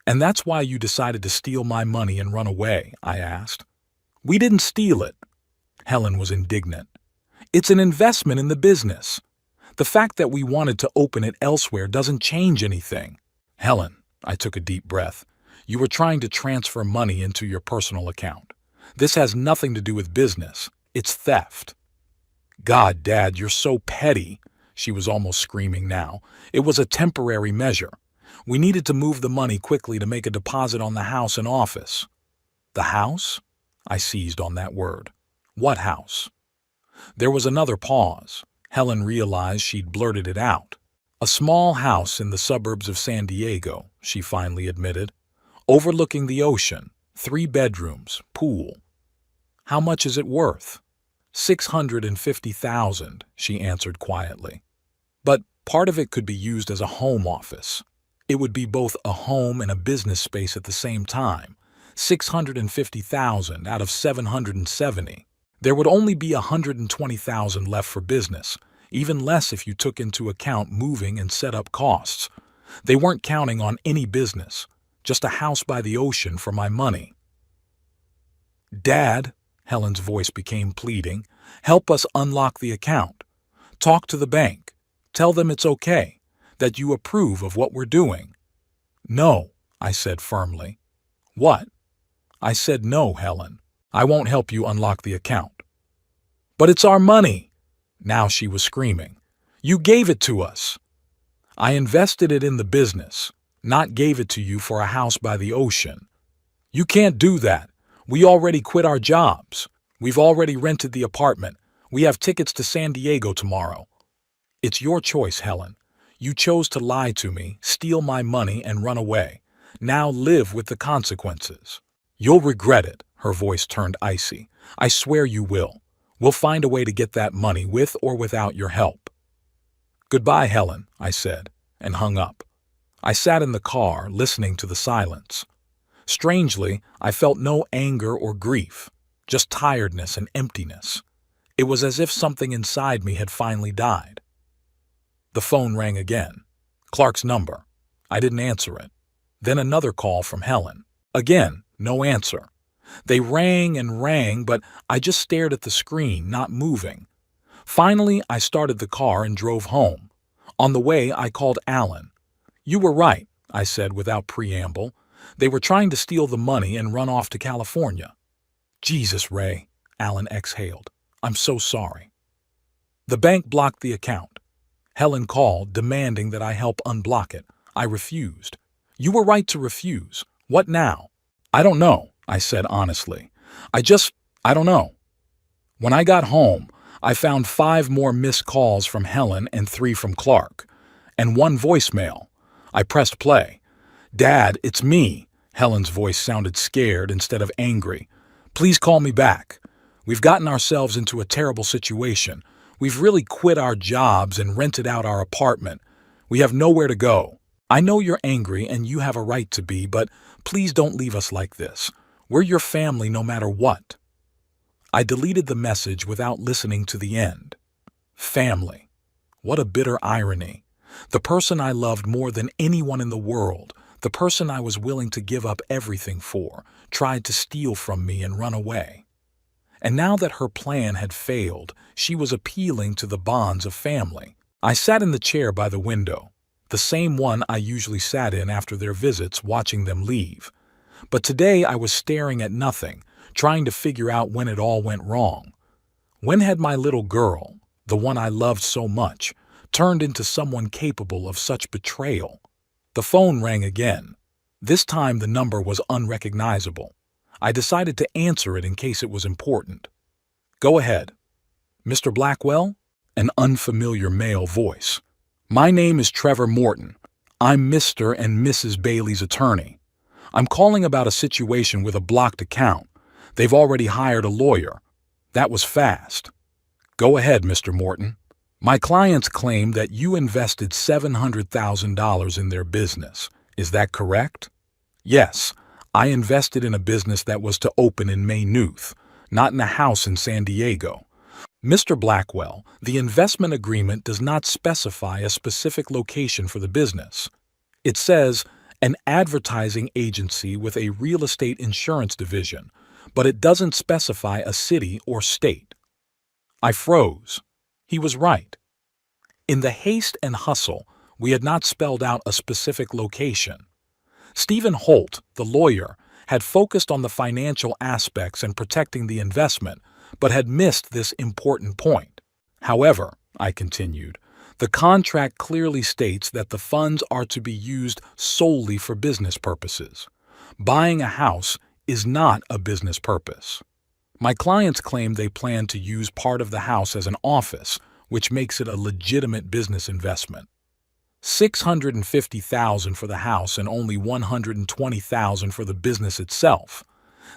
"And that's why you decided to steal my money and run away?" I asked. "We didn't steal it." Helen was indignant. "It's an investment in the business. The fact that we wanted to open it elsewhere doesn't change anything." "Helen," I took a deep breath, "you were trying to transfer money into your personal account. This has nothing to do with business. It's theft." "God, Dad, you're so petty." She was almost screaming now. "It was a temporary measure. We needed to move the money quickly to make a deposit on the house and office." "The house?" I seized on that word. "What house?" There was another pause. Helen realized she'd blurted it out. "A small house in the suburbs of San Diego," she finally admitted. "Overlooking the ocean, 3 bedrooms, pool." "How much is it worth?" $650,000, she answered quietly. "But part of it could be used as a home office. It would be both a home and a business space at the same time. 650,000 out of 770. There would only be 120,000 left for business, even less if you took into account moving and setup costs. They weren't counting on any business, just a house by the ocean for my money." "Dad," Helen's voice became pleading, "help us unlock the account. Talk to the bank. Tell them it's okay, that you approve of what we're doing." "No," I said firmly. "What?" "I said no, Helen. I won't help you unlock the account." "But it's our money!" Now she was screaming. "You gave it to us." "I invested it in the business, not gave it to you for a house by the ocean." "You can't do that. We already quit our jobs. We've already rented the apartment. We have tickets to San Diego tomorrow." "It's your choice, Helen. You chose to lie to me, steal my money, and run away. Now live with the consequences." "You'll regret it." Her voice turned icy. "I swear you will. We'll find a way to get that money with or without your help." "Goodbye, Helen," I said, and hung up. I sat in the car, listening to the silence. Strangely, I felt no anger or grief, just tiredness and emptiness. It was as if something inside me had finally died. The phone rang again. Clark's number. I didn't answer it. Then another call from Helen. Again, no answer. They rang and rang, but I just stared at the screen, not moving. Finally, I started the car and drove home. On the way, I called Alan. "You were right," I said without preamble. "They were trying to steal the money and run off to California." "Jesus, Ray," Alan exhaled. "I'm so sorry." The bank blocked the account. Helen called, demanding that I help unblock it. I refused. "You were right to refuse. What now?" "I don't know," I said honestly. I don't know." When I got home, I found 5 more missed calls from Helen and 3 from Clark, and 1 voicemail. I pressed play. "Dad, it's me." Helen's voice sounded scared instead of angry. "Please call me back. We've gotten ourselves into a terrible situation. We've really quit our jobs and rented out our apartment. We have nowhere to go. I know you're angry and you have a right to be, but please don't leave us like this. We're your family no matter what." I deleted the message without listening to the end. Family. What a bitter irony. The person I loved more than anyone in the world, the person I was willing to give up everything for, tried to steal from me and run away. And now that her plan had failed, she was appealing to the bonds of family. I sat in the chair by the window, the same one I usually sat in after their visits, watching them leave. But today I was staring at nothing, trying to figure out when it all went wrong. When had my little girl, the one I loved so much, turned into someone capable of such betrayal? The phone rang again. This time the number was unrecognizable. I decided to answer it in case it was important. "Go ahead." "Mr. Blackwell?" An unfamiliar male voice. "My name is Trevor Morton. I'm Mr. and Mrs. Bailey's attorney. I'm calling about a situation with a blocked account. They've already hired a lawyer." That was fast. Go ahead, Mr. Morton. My clients claim that you invested $700,000 in their business. Is that correct? Yes, I invested in a business that was to open in Maynooth, not in a house in San Diego. Mr. Blackwell, the investment agreement does not specify a specific location for the business. It says an advertising agency with a real estate insurance division, but it doesn't specify a city or state. I froze. He was right. In the haste and hustle, we had not spelled out a specific location. Stephen Holt, the lawyer, had focused on the financial aspects and protecting the investment, but had missed this important point. However, I continued, the contract clearly states that the funds are to be used solely for business purposes. Buying a house is not a business purpose. My clients claim they plan to use part of the house as an office, which makes it a legitimate business investment. $650,000 for the house and only $120,000 for the business itself.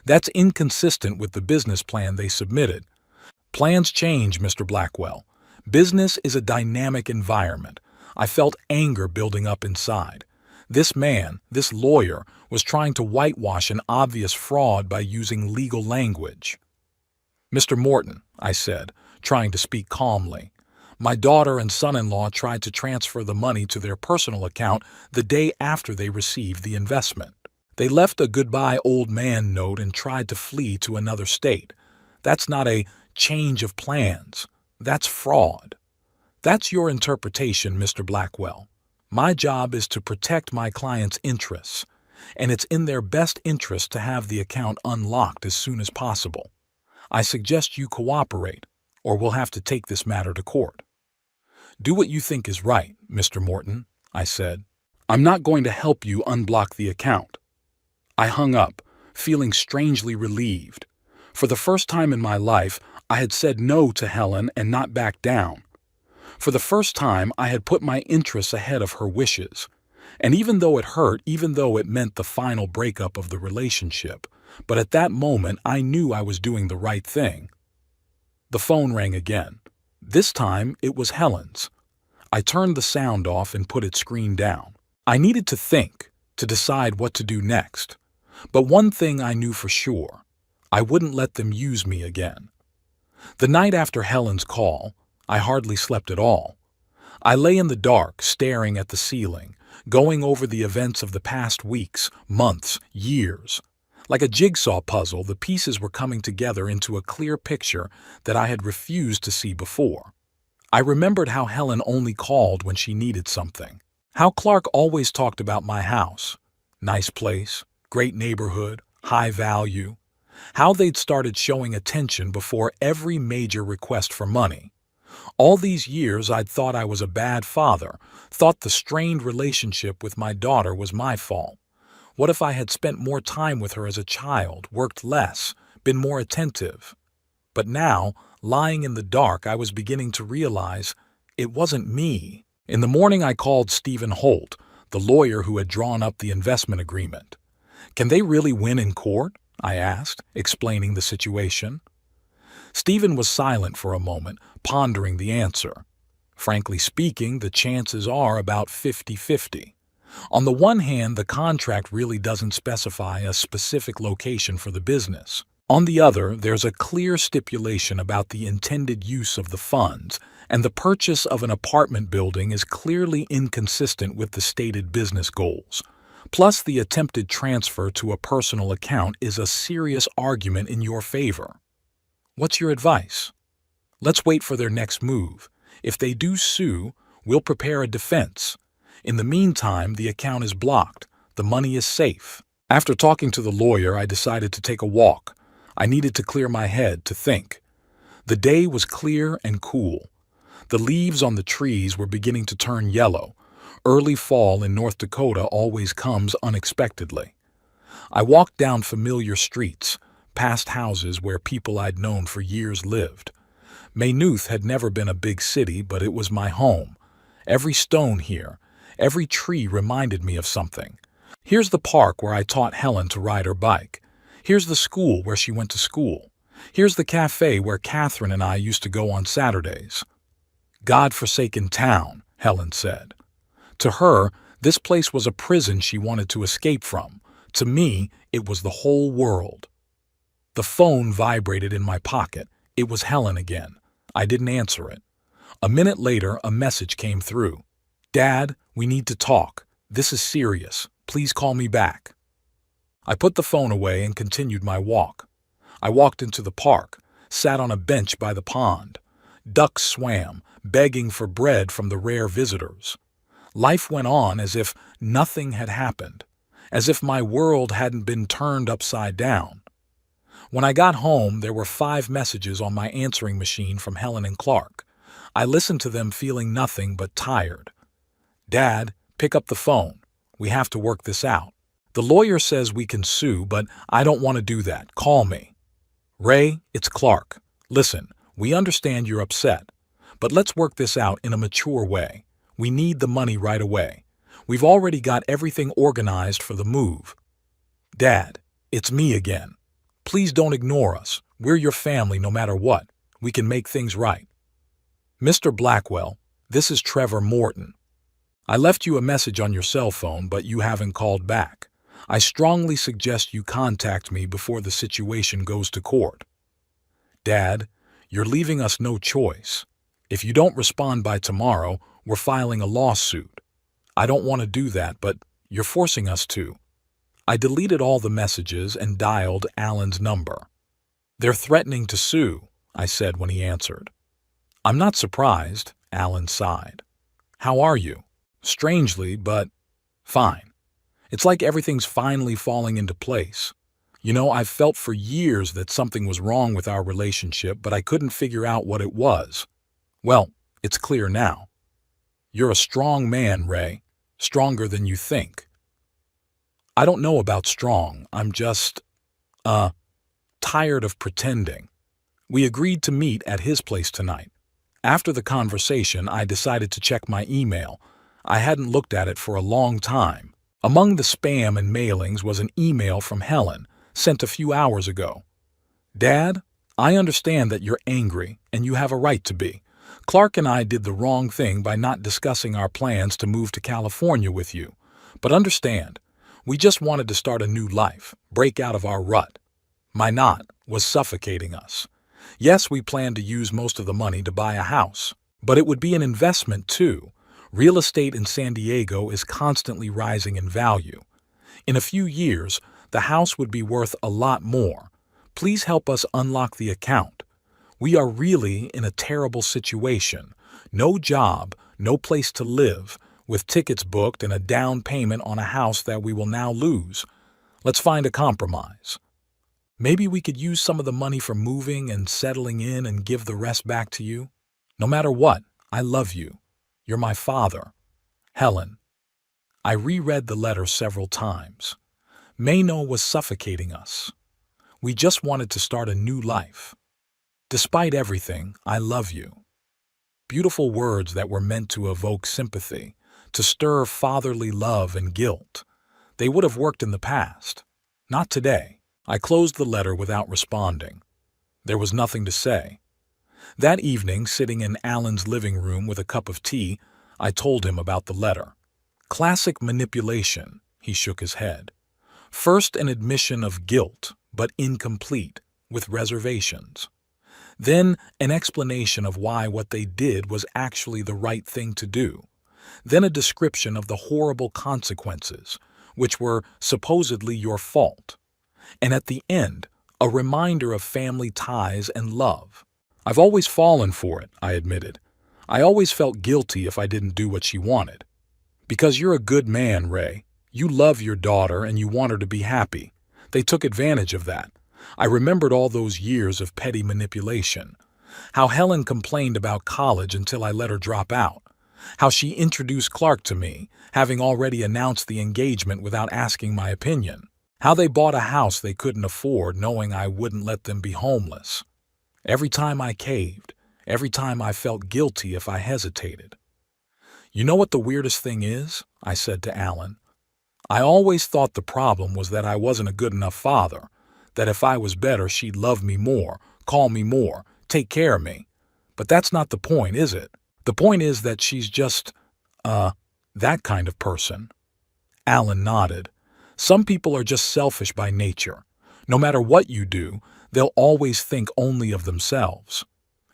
That's inconsistent with the business plan they submitted. Plans change, Mr. Blackwell. Business is a dynamic environment. I felt anger building up inside. This man, this lawyer, was trying to whitewash an obvious fraud by using legal language. Mr. Morton, I said, trying to speak calmly. My daughter and son-in-law tried to transfer the money to their personal account the day after they received the investment. They left a goodbye old man note and tried to flee to another state. That's not a change of plans. That's fraud. That's your interpretation, Mr. Blackwell. My job is to protect my clients' interests, and it's in their best interest to have the account unlocked as soon as possible. I suggest you cooperate, or we'll have to take this matter to court. Do what you think is right, Mr. Morton, I said. I'm not going to help you unblock the account. I hung up, feeling strangely relieved. For the first time in my life, I had said no to Helen and not backed down. For the first time, I had put my interests ahead of her wishes. And even though it hurt, even though it meant the final breakup of the relationship, but at that moment I knew I was doing the right thing. The phone rang again. This time it was Helen's. I turned the sound off and put its screen down. I needed to think, to decide what to do next. But one thing I knew for sure, I wouldn't let them use me again. The night after Helen's call, I hardly slept at all. I lay in the dark, staring at the ceiling, going over the events of the past weeks, months, years. Like a jigsaw puzzle, the pieces were coming together into a clear picture that I had refused to see before. I remembered how Helen only called when she needed something. How Clark always talked about my house. Nice place, great neighborhood, high value. How they'd started showing attention before every major request for money. All these years I'd thought I was a bad father, thought the strained relationship with my daughter was my fault. What if I had spent more time with her as a child, worked less, been more attentive? But now, lying in the dark, I was beginning to realize it wasn't me. In the morning I called Stephen Holt, the lawyer who had drawn up the investment agreement. Can they really win in court? I asked, explaining the situation. Stephen was silent for a moment, pondering the answer. Frankly speaking, the chances are about 50-50. On the one hand, the contract really doesn't specify a specific location for the business. On the other, there's a clear stipulation about the intended use of the funds, and the purchase of an apartment building is clearly inconsistent with the stated business goals. Plus, the attempted transfer to a personal account is a serious argument in your favor. What's your advice? Let's wait for their next move. If they do sue, we'll prepare a defense. In the meantime, the account is blocked. The money is safe. After talking to the lawyer, I decided to take a walk. I needed to clear my head, to think. The day was clear and cool. The leaves on the trees were beginning to turn yellow. Early fall in North Dakota always comes unexpectedly. I walked down familiar streets, past houses where people I'd known for years lived. Maynooth had never been a big city, but it was my home. Every stone here, every tree reminded me of something. Here's the park where I taught Helen to ride her bike. Here's the school where she went to school. Here's the cafe where Catherine and I used to go on Saturdays. God-forsaken town, Helen said. To her, this place was a prison she wanted to escape from. To me, it was the whole world. The phone vibrated in my pocket. It was Helen again. I didn't answer it. A minute later, a message came through. Dad, we need to talk. This is serious. Please call me back. I put the phone away and continued my walk. I walked into the park, sat on a bench by the pond. Ducks swam, begging for bread from the rare visitors. Life went on as if nothing had happened, as if my world hadn't been turned upside down. When I got home, there were 5 messages on my answering machine from Helen and Clark. I listened to them feeling nothing but tired. Dad, pick up the phone. We have to work this out. The lawyer says we can sue, but I don't want to do that. Call me. Ray, it's Clark. Listen, we understand you're upset, but let's work this out in a mature way. We need the money right away. We've already got everything organized for the move. Dad, it's me again. Please don't ignore us. We're your family no matter what. We can make things right. Mr. Blackwell, this is Trevor Morton. I left you a message on your cell phone, but you haven't called back. I strongly suggest you contact me before the situation goes to court. Dad, you're leaving us no choice. If you don't respond by tomorrow, we're filing a lawsuit. I don't want to do that, but you're forcing us to. I deleted all the messages and dialed Alan's number. They're threatening to sue, I said when he answered. I'm not surprised, Alan sighed. How are you? Strangely, but fine. It's like everything's finally falling into place. You know, I've felt for years that something was wrong with our relationship, but I couldn't figure out what it was. Well, it's clear now. You're a strong man, Ray. Stronger than you think. I don't know about strong. I'm just, tired of pretending. We agreed to meet at his place tonight. After the conversation, I decided to check my email. I hadn't looked at it for a long time. Among the spam and mailings was an email from Helen, sent a few hours ago. Dad, I understand that you're angry, and you have a right to be. Clark and I did the wrong thing by not discussing our plans to move to California with you. But understand, we just wanted to start a new life, break out of our rut. My knot was suffocating us. Yes, we planned to use most of the money to buy a house, but it would be an investment too. Real estate in San Diego is constantly rising in value. In a few years, the house would be worth a lot more. Please help us unlock the account. We are really in a terrible situation. No job, no place to live, with tickets booked and a down payment on a house that we will now lose. Let's find a compromise. Maybe we could use some of the money for moving and settling in and give the rest back to you. No matter what, I love you. You're my father. Helen. I reread the letter several times. Mayno was suffocating us. We just wanted to start a new life. Despite everything, I love you. Beautiful words that were meant to evoke sympathy, to stir fatherly love and guilt. They would have worked in the past. Not today. I closed the letter without responding. There was nothing to say. That evening, sitting in Alan's living room with a cup of tea, I told him about the letter. Classic manipulation, he shook his head. First an admission of guilt, but incomplete, with reservations. Then an explanation of why what they did was actually the right thing to do. Then a description of the horrible consequences, which were supposedly your fault. And at the end, a reminder of family ties and love. I've always fallen for it, I admitted. I always felt guilty if I didn't do what she wanted. Because you're a good man, Ray. You love your daughter and you want her to be happy. They took advantage of that. I remembered all those years of petty manipulation. How Helen complained about college until I let her drop out. How she introduced Clark to me, having already announced the engagement without asking my opinion. How they bought a house they couldn't afford knowing I wouldn't let them be homeless. Every time I caved, every time I felt guilty if I hesitated. You know what the weirdest thing is? I said to Alan. I always thought the problem was that I wasn't a good enough father, that if I was better she'd love me more, call me more, take care of me. But that's not the point, is it? The point is that she's just, that kind of person. Alan nodded. Some people are just selfish by nature. No matter what you do, they'll always think only of themselves.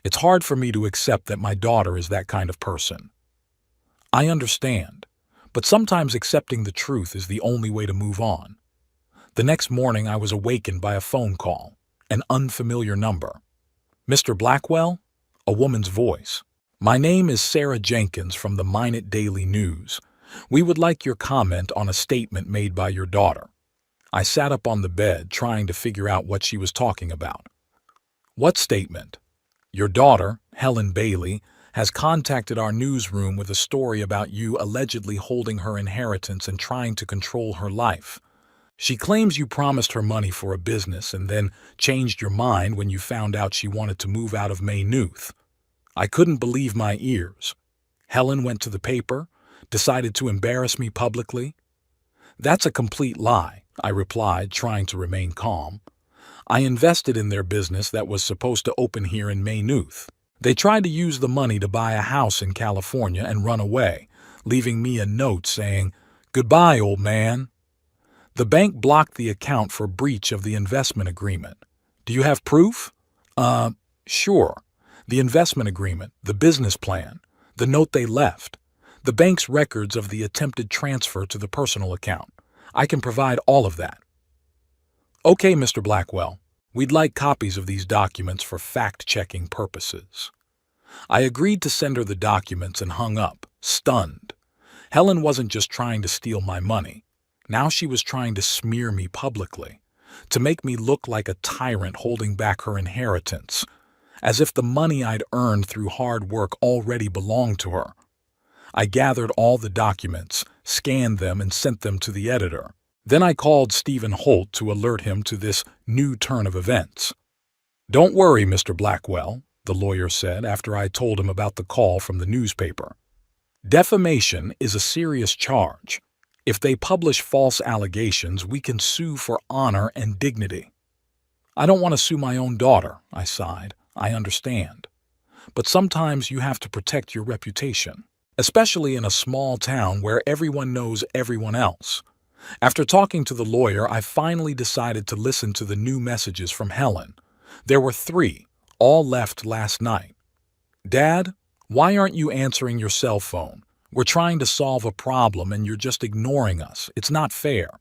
It's hard for me to accept that my daughter is that kind of person. I understand, but sometimes accepting the truth is the only way to move on. The next morning I was awakened by a phone call, an unfamiliar number. Mr. Blackwell? A woman's voice. My name is Sarah Jenkins from the Minot Daily News. We would like your comment on a statement made by your daughter. I sat up on the bed trying to figure out what she was talking about. What statement? Your daughter, Helen Bailey, has contacted our newsroom with a story about you allegedly holding her inheritance and trying to control her life. She claims you promised her money for a business and then changed your mind when you found out she wanted to move out of Maynooth. I couldn't believe my ears. Helen went to the paper, decided to embarrass me publicly. That's a complete lie, I replied, trying to remain calm. I invested in their business that was supposed to open here in Maynooth. They tried to use the money to buy a house in California and run away, leaving me a note saying, "Goodbye, old man." The bank blocked the account for breach of the investment agreement. Do you have proof? Sure. The investment agreement, the business plan, the note they left, the bank's records of the attempted transfer to the personal account. I can provide all of that. Okay, Mr. Blackwell, we'd like copies of these documents for fact-checking purposes. I agreed to send her the documents and hung up, stunned. Helen wasn't just trying to steal my money. Now she was trying to smear me publicly, to make me look like a tyrant holding back her inheritance, as if the money I'd earned through hard work already belonged to her. I gathered all the documents, scanned them, and sent them to the editor. Then I called Stephen Holt to alert him to this new turn of events. "Don't worry, Mr. Blackwell," the lawyer said after I told him about the call from the newspaper. "Defamation is a serious charge. If they publish false allegations, we can sue for honor and dignity." "I don't want to sue my own daughter," I sighed. "I understand. But sometimes you have to protect your reputation, especially in a small town where everyone knows everyone else." After talking to the lawyer, I finally decided to listen to the new messages from Helen. There were 3, all left last night. "Dad, why aren't you answering your cell phone? We're trying to solve a problem and you're just ignoring us. It's not fair.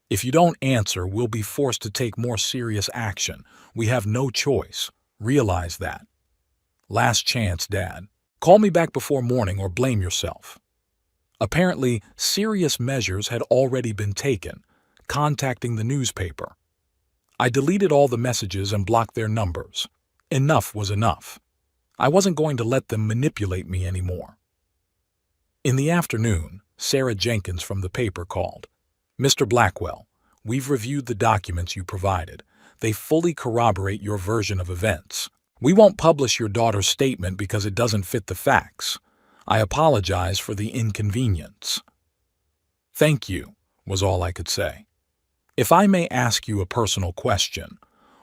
If you don't answer, we'll be forced to take more serious action. We have no choice. Realize that. Last chance, Dad. Call me back before morning or blame yourself." Apparently, serious measures had already been taken, contacting the newspaper. I deleted all the messages and blocked their numbers. Enough was enough. I wasn't going to let them manipulate me anymore. In the afternoon, Sarah Jenkins from the paper called. "Mr. Blackwell, we've reviewed the documents you provided. They fully corroborate your version of events. We won't publish your daughter's statement because it doesn't fit the facts. I apologize for the inconvenience." "Thank you," was all I could say. "If I may ask you a personal question,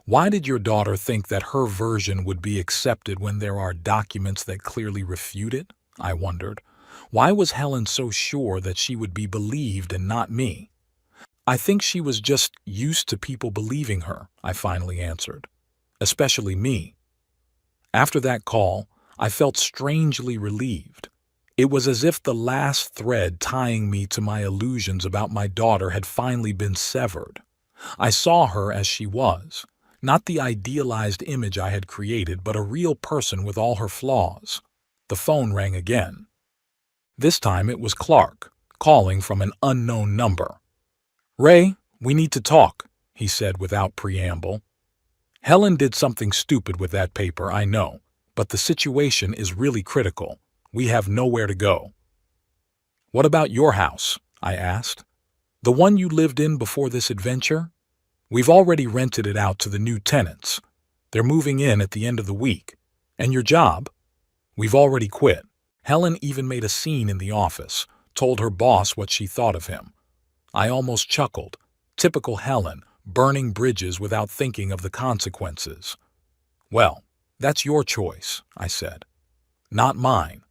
why did your daughter think that her version would be accepted when there are documents that clearly refute it?" I wondered. Why was Helen so sure that she would be believed and not me? "I think she was just used to people believing her," I finally answered. "Especially me." After that call, I felt strangely relieved. It was as if the last thread tying me to my illusions about my daughter had finally been severed. I saw her as she was, not the idealized image I had created, but a real person with all her flaws. The phone rang again. This time it was Clark, calling from an unknown number. "Ray, we need to talk," he said without preamble. "Helen did something stupid with that paper, I know, but the situation is really critical. We have nowhere to go." "What about your house?" I asked. "The one you lived in before this adventure? We've already rented it out to the new tenants. They're moving in at the end of the week. And your job? We've already quit." Helen even made a scene in the office, told her boss what she thought of him. I almost chuckled. Typical Helen, burning bridges without thinking of the consequences. Well, that's your choice, I said. Not mine.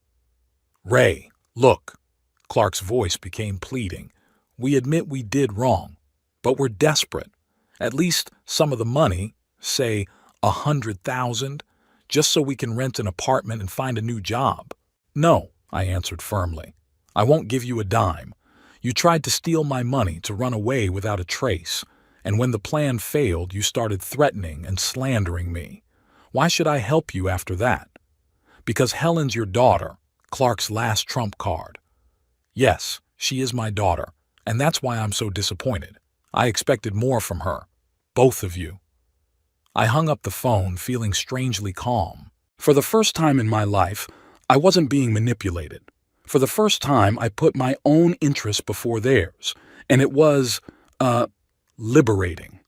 Ray, look. Clark's voice became pleading. We admit we did wrong, but we're desperate. At least some of the money, say 100,000, just so we can rent an apartment and find a new job. No, I answered firmly. I won't give you a dime. You tried to steal my money to run away without a trace, and when the plan failed, you started threatening and slandering me. Why should I help you after that? Because Helen's your daughter, Clark's last trump card. Yes, she is my daughter, and that's why I'm so disappointed. I expected more from her. Both of you. I hung up the phone, feeling strangely calm. For the first time in my life, I wasn't being manipulated. For the first time, I put my own interests before theirs, and it was, liberating.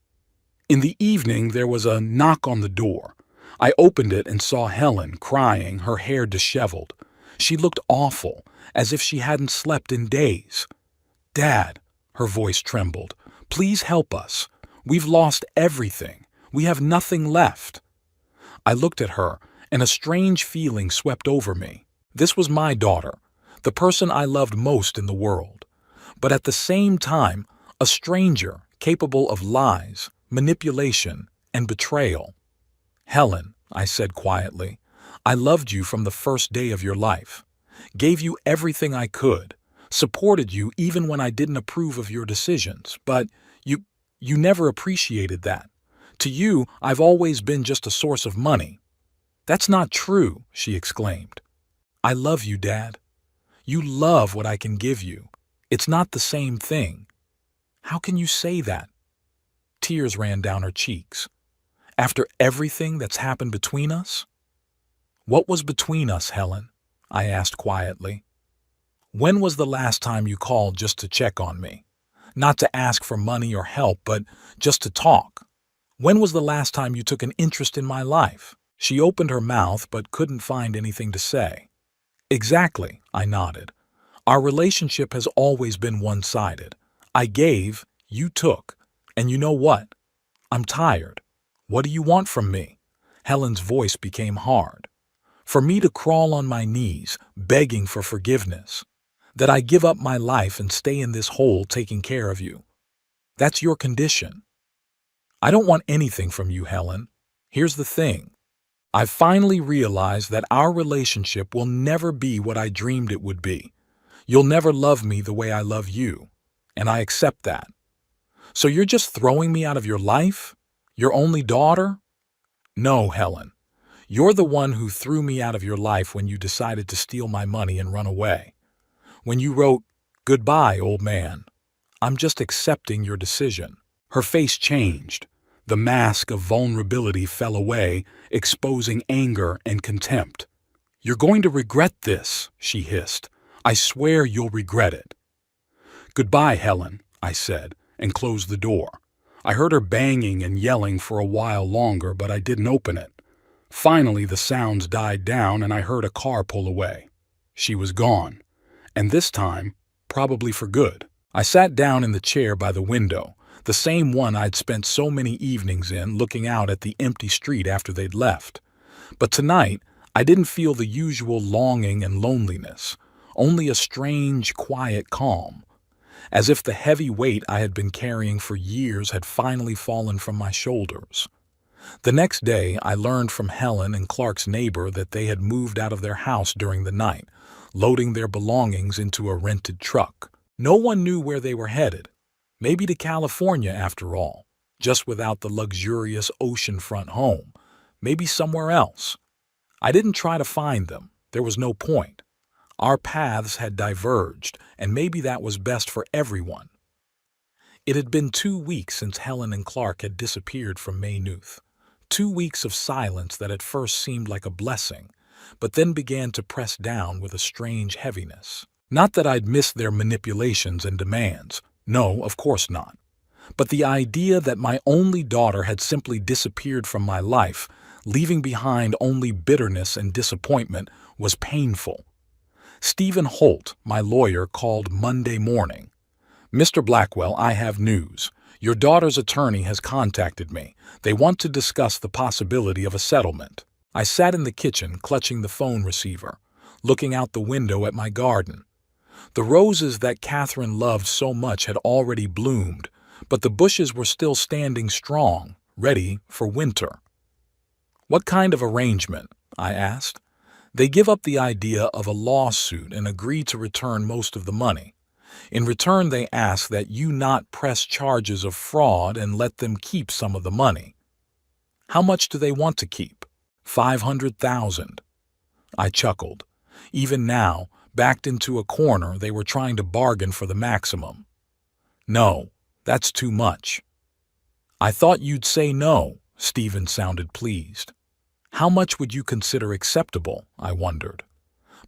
In the evening, there was a knock on the door. I opened it and saw Helen crying, her hair disheveled. She looked awful, as if she hadn't slept in days. Dad, her voice trembled, please help us. We've lost everything. We have nothing left. I looked at her, and a strange feeling swept over me. This was my daughter, the person I loved most in the world. But at the same time, a stranger capable of lies, manipulation, and betrayal. Helen, I said quietly, I loved you from the first day of your life, gave you everything I could, supported you even when I didn't approve of your decisions, but you never appreciated that. To you, I've always been just a source of money. That's not true, she exclaimed. I love you, Dad. You love what I can give you. It's not the same thing. How can you say that? Tears ran down her cheeks. After everything that's happened between us? What was between us, Helen? I asked quietly. When was the last time you called just to check on me? Not to ask for money or help, but just to talk. When was the last time you took an interest in my life? She opened her mouth but couldn't find anything to say. Exactly, I nodded. Our relationship has always been one-sided. I gave, you took. And you know what? I'm tired. What do you want from me? Helen's voice became hard. For me to crawl on my knees, begging for forgiveness. That I give up my life and stay in this hole taking care of you. That's your condition. I don't want anything from you, Helen. Here's the thing. I've finally realized that our relationship will never be what I dreamed it would be. You'll never love me the way I love you, and I accept that. So you're just throwing me out of your life? Your only daughter? No, Helen. You're the one who threw me out of your life when you decided to steal my money and run away. When you wrote, "Goodbye, old man." I'm just accepting your decision. Her face changed. The mask of vulnerability fell away, exposing anger and contempt. You're going to regret this, she hissed. I swear you'll regret it. Goodbye, Helen, I said, and closed the door. I heard her banging and yelling for a while longer, but I didn't open it. Finally, the sounds died down and I heard a car pull away. She was gone. And this time, probably for good. I sat down in the chair by the window, the same one I'd spent so many evenings in looking out at the empty street after they'd left. But tonight, I didn't feel the usual longing and loneliness, only a strange, quiet calm, as if the heavy weight I had been carrying for years had finally fallen from my shoulders. The next day, I learned from Helen and Clark's neighbor that they had moved out of their house during the night, loading their belongings into a rented truck. No one knew where they were headed. Maybe to California, after all, just without the luxurious oceanfront home. Maybe somewhere else. I didn't try to find them. There was no point. Our paths had diverged, and maybe that was best for everyone. It had been 2 weeks since Helen and Clark had disappeared from Maynooth. 2 weeks of silence that at first seemed like a blessing, but then began to press down with a strange heaviness. Not that I'd missed their manipulations and demands. No, of course not. But the idea that my only daughter had simply disappeared from my life, leaving behind only bitterness and disappointment, was painful. Stephen Holt, my lawyer, called Monday morning. "Mr. Blackwell, I have news. Your daughter's attorney has contacted me. They want to discuss the possibility of a settlement. I sat in the kitchen, clutching the phone receiver, looking out the window at my garden. The roses that Catherine loved so much had already bloomed, but the bushes were still standing strong, ready for winter. "What kind of arrangement?" I asked. "They give up the idea of a lawsuit and agree to return most of the money. In return, they ask that you not press charges of fraud and let them keep some of the money." "How much do they want to keep?" "500,000. I chuckled. Even now, backed into a corner, they were trying to bargain for the maximum. "No, that's too much." "I thought you'd say no." Stephen sounded pleased. "How much would you consider acceptable?" I wondered.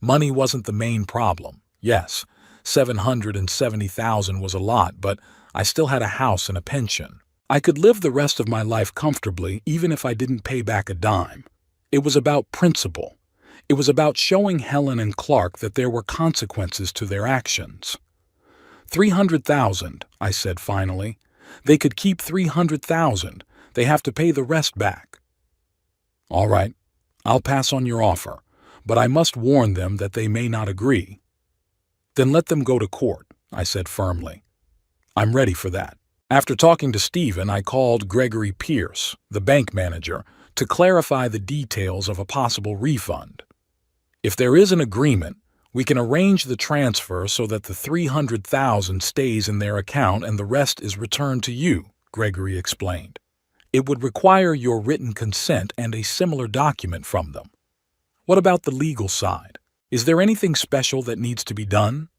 Money wasn't the main problem. Yes, 770,000 was a lot, but I still had a house and a pension. I could live the rest of my life comfortably even if I didn't pay back a dime. It was about principle. It was about showing Helen and Clark that there were consequences to their actions. 300,000, I said finally. They could keep 300,000. They have to pay the rest back. "All right, I'll pass on your offer, but I must warn them that they may not agree." "Then let them go to court," I said firmly. "I'm ready for that." After talking to Stephen, I called Gregory Pierce, the bank manager, to clarify the details of a possible refund. "If there is an agreement, we can arrange the transfer so that the 300,000 stays in their account and the rest is returned to you," Gregory explained. "It would require your written consent and a similar document from them." "What about the legal side? Is there anything special that needs to be done?"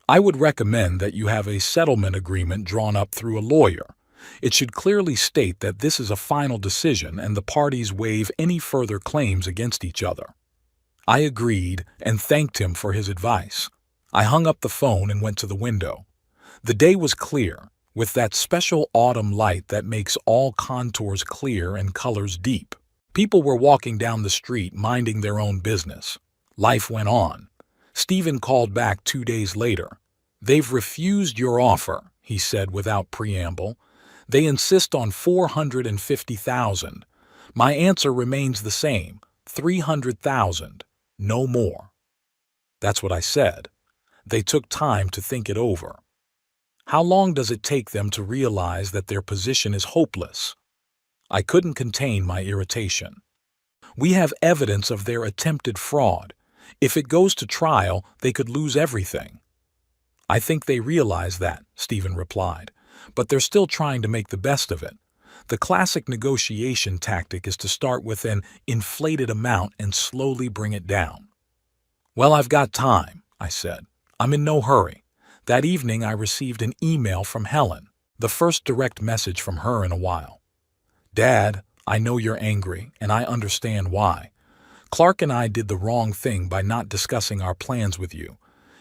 "I would recommend that you have a settlement agreement drawn up through a lawyer. It should clearly state that this is a final decision and the parties waive any further claims against each other." I agreed and thanked him for his advice. I hung up the phone and went to the window. The day was clear, with that special autumn light that makes all contours clear and colors deep. People were walking down the street minding their own business. Life went on. Stephen called back 2 days later. "They've refused your offer," he said without preamble. "They insist on 450,000. My answer remains the same, 300,000. No more." That's what I said. They took time to think it over. How long does it take them to realize that their position is hopeless? I couldn't contain my irritation. "We have evidence of their attempted fraud. If it goes to trial, they could lose everything." "I think they realize that," Stephen replied, "but they're still trying to make the best of it. The classic negotiation tactic is to start with an inflated amount and slowly bring it down." "Well, I've got time," I said. "I'm in no hurry." That evening I received an email from Helen, the first direct message from her in a while. "Dad, I know you're angry, and I understand why. Clark and I did the wrong thing by not discussing our plans with you.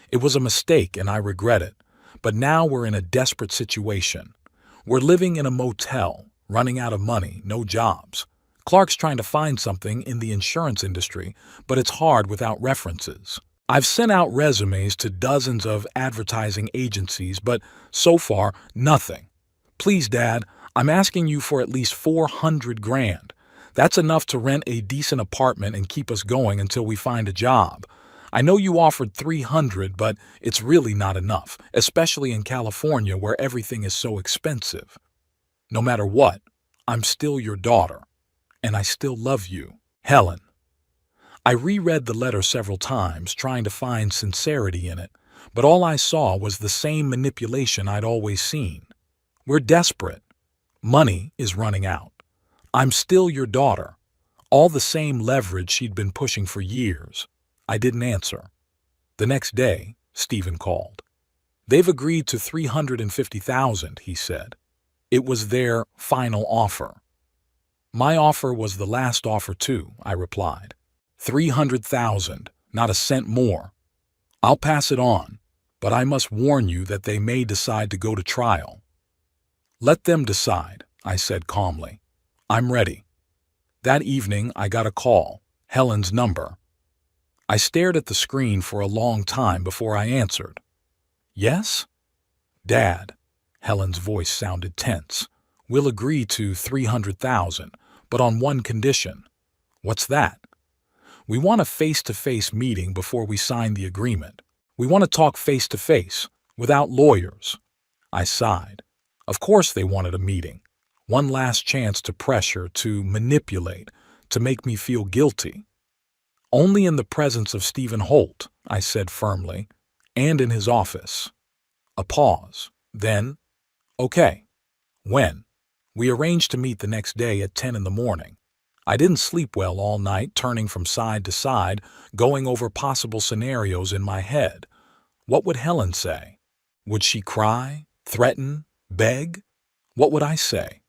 It was a mistake and I regret it, but now we're in a desperate situation. We're living in a motel, running out of money, no jobs. Clark's trying to find something in the insurance industry, but it's hard without references. I've sent out resumes to dozens of advertising agencies, but so far, nothing. Please, Dad, I'm asking you for at least 400 grand. That's enough to rent a decent apartment and keep us going until we find a job. I know you offered 300, but it's really not enough, especially in California where everything is so expensive. No matter what, I'm still your daughter, and I still love you, Helen." I reread the letter several times, trying to find sincerity in it, but all I saw was the same manipulation I'd always seen. "We're desperate. Money is running out. I'm still your daughter." All the same leverage she'd been pushing for years. I didn't answer. The next day, Stephen called. "They've agreed to 350,000, he said. It was their final offer. "My offer was the last offer too," I replied. 300,000, not a cent more. I'll pass it on, but I must warn you that they may decide to go to trial." "Let them decide," I said calmly. "I'm ready." That evening I got a call, Helen's number. I stared at the screen for a long time before I answered. "Yes?" "Dad, Helen's voice sounded tense. "We'll agree to 300,000, but on one condition." "What's that?" "We want a face-to-face meeting before we sign the agreement. We want to talk face-to-face, without lawyers." I sighed. Of course they wanted a meeting. One last chance to pressure, to manipulate, to make me feel guilty. "Only in the presence of Stephen Holt," I said firmly, "and in his office." A pause. Then, "Okay. When?" We arranged to meet the next day at 10 in the morning. I didn't sleep well all night, turning from side to side, going over possible scenarios in my head. What would Helen say? Would she cry, threaten, beg? What would I say?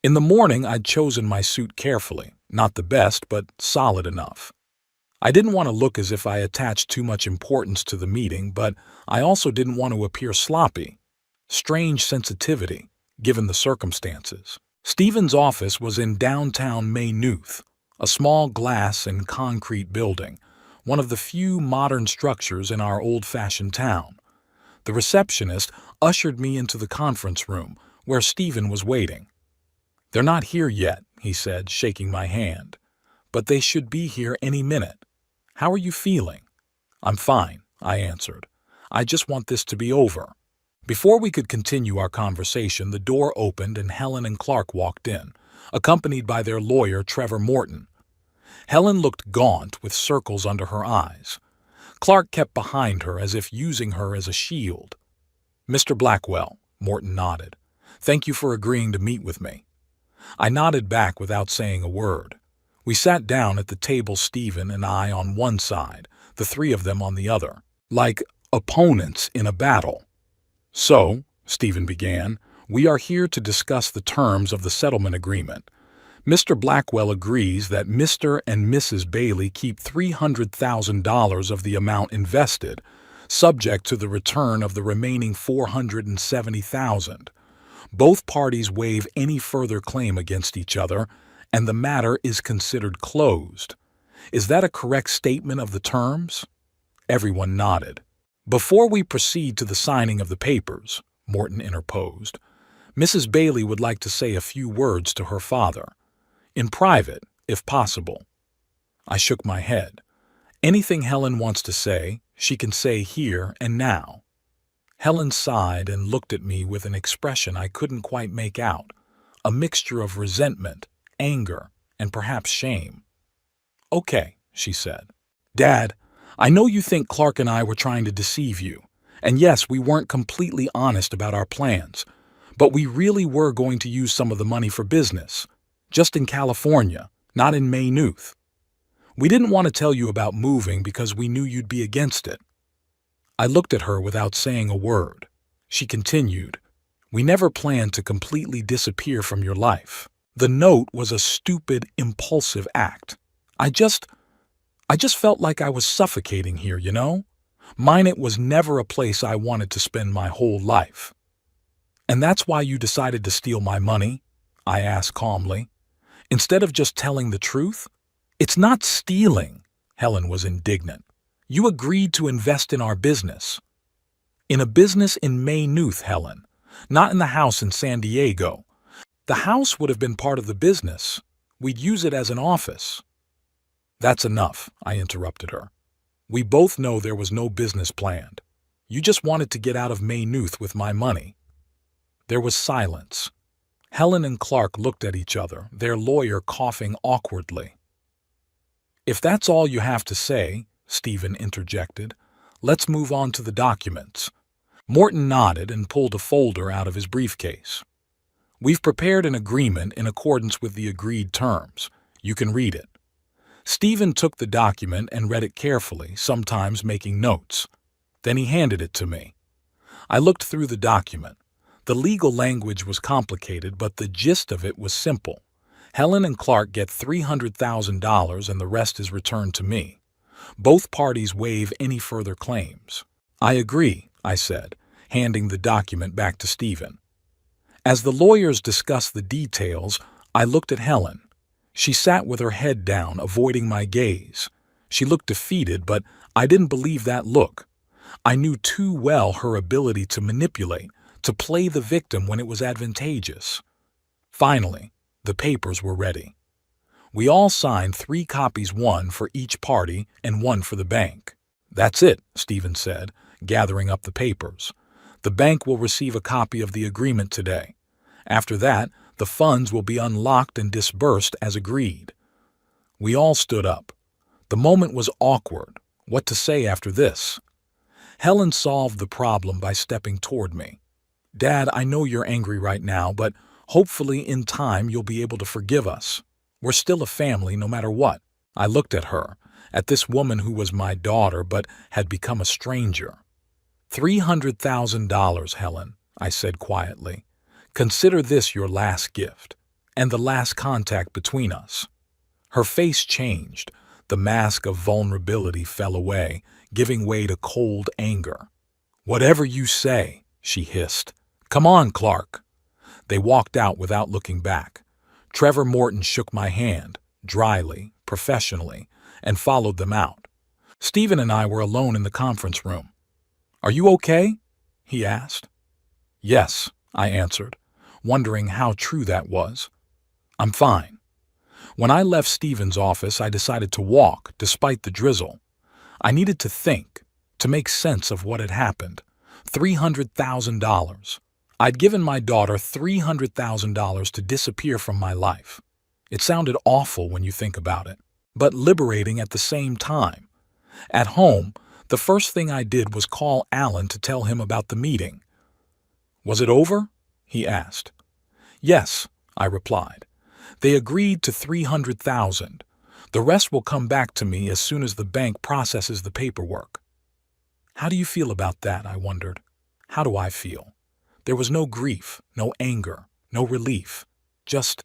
In the morning, I'd chosen my suit carefully. Not the best, but solid enough. I didn't want to look as if I attached too much importance to the meeting, but I also didn't want to appear sloppy. Strange sensitivity, given the circumstances. Stephen's office was in downtown Maynooth, a small glass and concrete building, one of the few modern structures in our old-fashioned town. The receptionist ushered me into the conference room, where Stephen was waiting. "They're not here yet," he said, shaking my hand. "But they should be here any minute. How are you feeling?" "I'm fine," I answered. "I just want this to be over." Before we could continue our conversation, the door opened and Helen and Clark walked in, accompanied by their lawyer, Trevor Morton. Helen looked gaunt with circles under her eyes. Clark kept behind her as if using her as a shield. "Mr. Blackwell," Morton nodded. "Thank you for agreeing to meet with me." I nodded back without saying a word. We sat down at the table, Stephen and I on one side, the three of them on the other, like opponents in a battle. "So," Stephen began, "we are here to discuss the terms of the settlement agreement. Mr. Blackwell agrees that Mr. and Mrs. Bailey keep $300,000 of the amount invested, subject to the return of the remaining $470,000. Both parties waive any further claim against each other, and the matter is considered closed. Is that a correct statement of the terms?" Everyone nodded. "Before we proceed to the signing of the papers," Morton interposed, "Mrs. Bailey would like to say a few words to her father. In private, if possible." I shook my head. Anything Helen wants to say, she can say here and now. Helen sighed and looked at me with an expression I couldn't quite make out, a mixture of resentment, anger, and perhaps shame. "Okay," she said. "Dad, I know you think Clark and I were trying to deceive you, and yes, we weren't completely honest about our plans, but we really were going to use some of the money for business, just in California, not in Maynooth. We didn't want to tell you about moving because we knew you'd be against it." I looked at her without saying a word. She continued, "We never planned to completely disappear from your life. The note was a stupid, impulsive act. I just felt like I was suffocating here, you know? Minot was never a place I wanted to spend my whole life." "And that's why you decided to steal my money?" I asked calmly. "Instead of just telling the truth?" "It's not stealing," Helen was indignant. "You agreed to invest in our business." "In a business in Maynooth, Helen, not in the house in San Diego. The house would have been part of the business. We'd use it as an office." "That's enough," I interrupted her. "We both know there was no business planned. You just wanted to get out of Maynooth with my money." There was silence. Helen and Clark looked at each other, their lawyer coughing awkwardly. "If that's all you have to say," Stephen interjected, "let's move on to the documents." Morton nodded and pulled a folder out of his briefcase. "We've prepared an agreement in accordance with the agreed terms. You can read it." Stephen took the document and read it carefully, sometimes making notes. Then he handed it to me. I looked through the document. The legal language was complicated, but the gist of it was simple. Helen and Clark get $300,000 and the rest is returned to me. Both parties waive any further claims. "I agree," I said, handing the document back to Stephen. As the lawyers discussed the details, I looked at Helen. She sat with her head down, avoiding my gaze. She looked defeated, but I didn't believe that look. I knew too well her ability to manipulate, to play the victim when it was advantageous. Finally, the papers were ready. We all signed 3 copies, one for each party and one for the bank. "That's it," Stephen said, gathering up the papers. "The bank will receive a copy of the agreement today. After that, the funds will be unlocked and disbursed as agreed." We all stood up. The moment was awkward. What to say after this? Helen solved the problem by stepping toward me. "Dad, I know you're angry right now, but hopefully in time you'll be able to forgive us. We're still a family no matter what." I looked at her, at this woman who was my daughter but had become a stranger. $300,000, Helen," I said quietly. "Consider this your last gift, and the last contact between us." Her face changed. The mask of vulnerability fell away, giving way to cold anger. "Whatever you say," she hissed. "Come on, Clark." They walked out without looking back. Trevor Morton shook my hand, dryly, professionally, and followed them out. Stephen and I were alone in the conference room. "Are you okay?" he asked. "Yes," I answered, wondering how true that was. "I'm fine." When I left Stephen's office, I decided to walk, despite the drizzle. I needed to think, to make sense of what had happened. $300,000. I'd given my daughter $300,000 to disappear from my life. It sounded awful when you think about it, but liberating at the same time. At home, the first thing I did was call Alan to tell him about the meeting. "Was it over?" he asked. "Yes," I replied. "They agreed to $300,000. The rest will come back to me as soon as the bank processes the paperwork." "How do you feel about that?" I wondered. How do I feel? There was no grief, no anger, no relief, just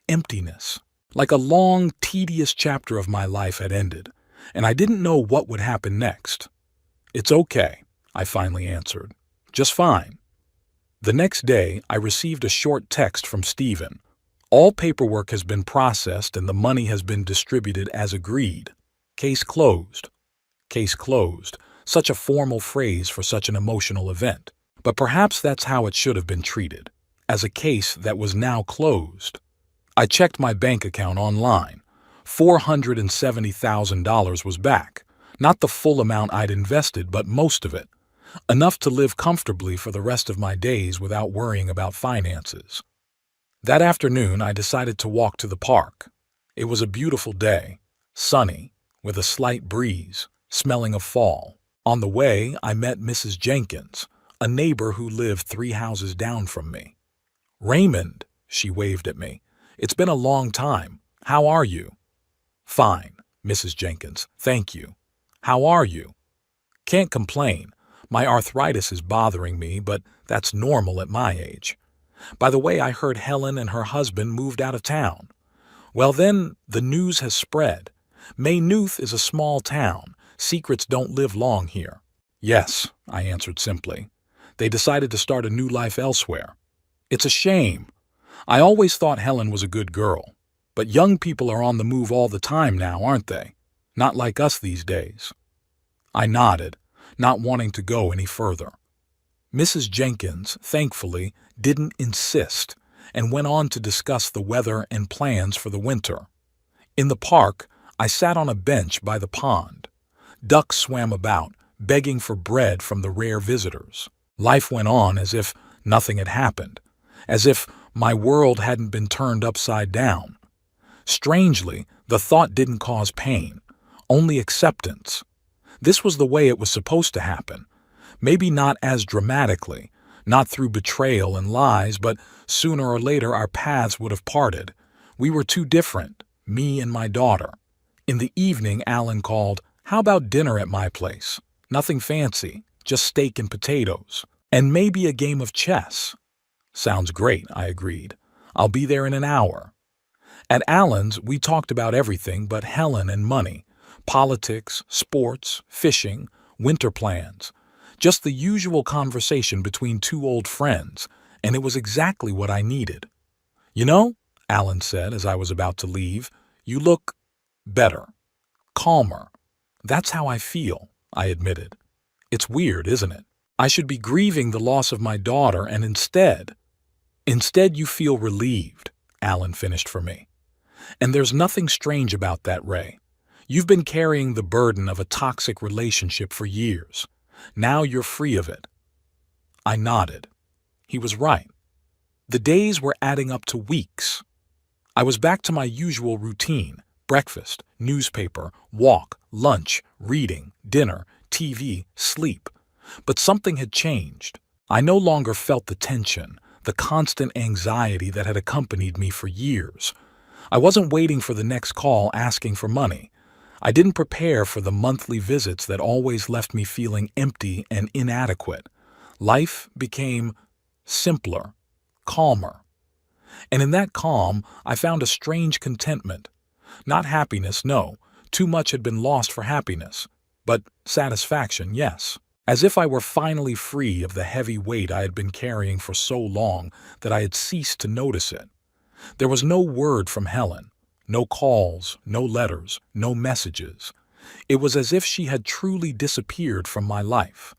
emptiness. Like a long, tedious chapter of my life had ended, and I didn't know what would happen next. "It's okay," I finally answered. "Just fine." The next day, I received a short text from Stephen. "All paperwork has been processed and the money has been distributed as agreed. Case closed." Case closed. Such a formal phrase for such an emotional event. But perhaps that's how it should have been treated, as a case that was now closed. I checked my bank account online. $470,000 was back. Not the full amount I'd invested, but most of it. Enough to live comfortably for the rest of my days without worrying about finances. That afternoon, I decided to walk to the park. It was a beautiful day, sunny, with a slight breeze, smelling of fall. On the way, I met Mrs. Jenkins, a neighbor who lived 3 houses down from me. "Raymond," she waved at me. "It's been a long time. How are you?" "Fine, Mrs. Jenkins, thank you. How are you?" "Can't complain. My arthritis is bothering me, but that's normal at my age. By the way, I heard Helen and her husband moved out of town." "Well then, the news has spread. Maynooth is a small town. Secrets don't live long here." "Yes," I answered simply. "They decided to start a new life elsewhere. It's a shame. I always thought Helen was a good girl. But young people are on the move all the time now, aren't they? Not like us these days." I nodded, not wanting to go any further. Mrs. Jenkins, thankfully, didn't insist, and went on to discuss the weather and plans for the winter. In the park, I sat on a bench by the pond. Ducks swam about, begging for bread from the rare visitors. Life went on as if nothing had happened, as if my world hadn't been turned upside down. Strangely, the thought didn't cause pain, only acceptance. This was the way it was supposed to happen. Maybe not as dramatically, not through betrayal and lies, but sooner or later our paths would have parted. We were too different, me and my daughter. In the evening, Alan called, "How about dinner at my place? Nothing fancy, just steak and potatoes. And maybe a game of chess." "Sounds great," I agreed. "I'll be there in an hour." At Alan's, we talked about everything but Helen and money, politics, sports, fishing, winter plans. Just the usual conversation between 2 old friends, and it was exactly what I needed. "You know," Alan said as I was about to leave, "you look better, calmer." "That's how I feel," I admitted. "It's weird, isn't it? I should be grieving the loss of my daughter, and instead you feel relieved, Alan finished for me. And there's nothing strange about that, Ray. You've been carrying the burden of a toxic relationship for years. Now you're free of it. I nodded. He was right. The days were adding up to weeks. I was back to my usual routine: breakfast, newspaper, walk, lunch, reading, dinner, TV, sleep. But something had changed. I no longer felt the tension, the constant anxiety that had accompanied me for years. I wasn't waiting for the next call asking for money. I didn't prepare for the monthly visits that always left me feeling empty and inadequate. Life became simpler, calmer. And in that calm, I found a strange contentment. Not happiness, no. Too much had been lost for happiness. But satisfaction, yes. As if I were finally free of the heavy weight I had been carrying for so long that I had ceased to notice it. There was no word from Helen. No calls, no letters, no messages. It was as if she had truly disappeared from my life.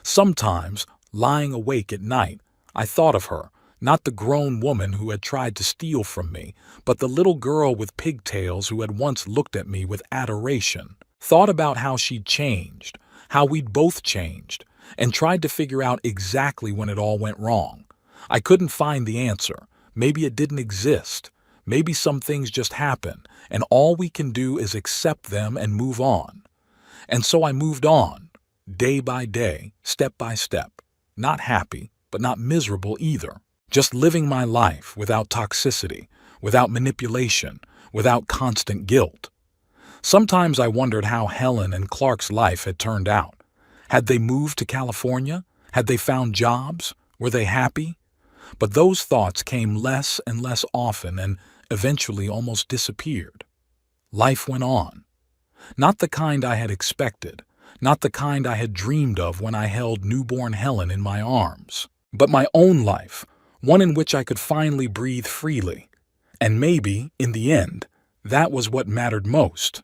Sometimes, lying awake at night, I thought of her, not the grown woman who had tried to steal from me, but the little girl with pigtails who had once looked at me with adoration. Thought about how she'd changed, how we'd both changed, and tried to figure out exactly when it all went wrong. I couldn't find the answer. Maybe it didn't exist. Maybe some things just happen, and all we can do is accept them and move on. And so I moved on, day by day, step by step. Not happy, but not miserable either. Just living my life without toxicity, without manipulation, without constant guilt. Sometimes I wondered how Helen and Clark's life had turned out. Had they moved to California? Had they found jobs? Were they happy? But those thoughts came less and less often and eventually almost disappeared. Life went on. Not the kind I had expected, not the kind I had dreamed of when I held newborn Helen in my arms, but my own life, one in which I could finally breathe freely. And maybe, in the end, that was what mattered most.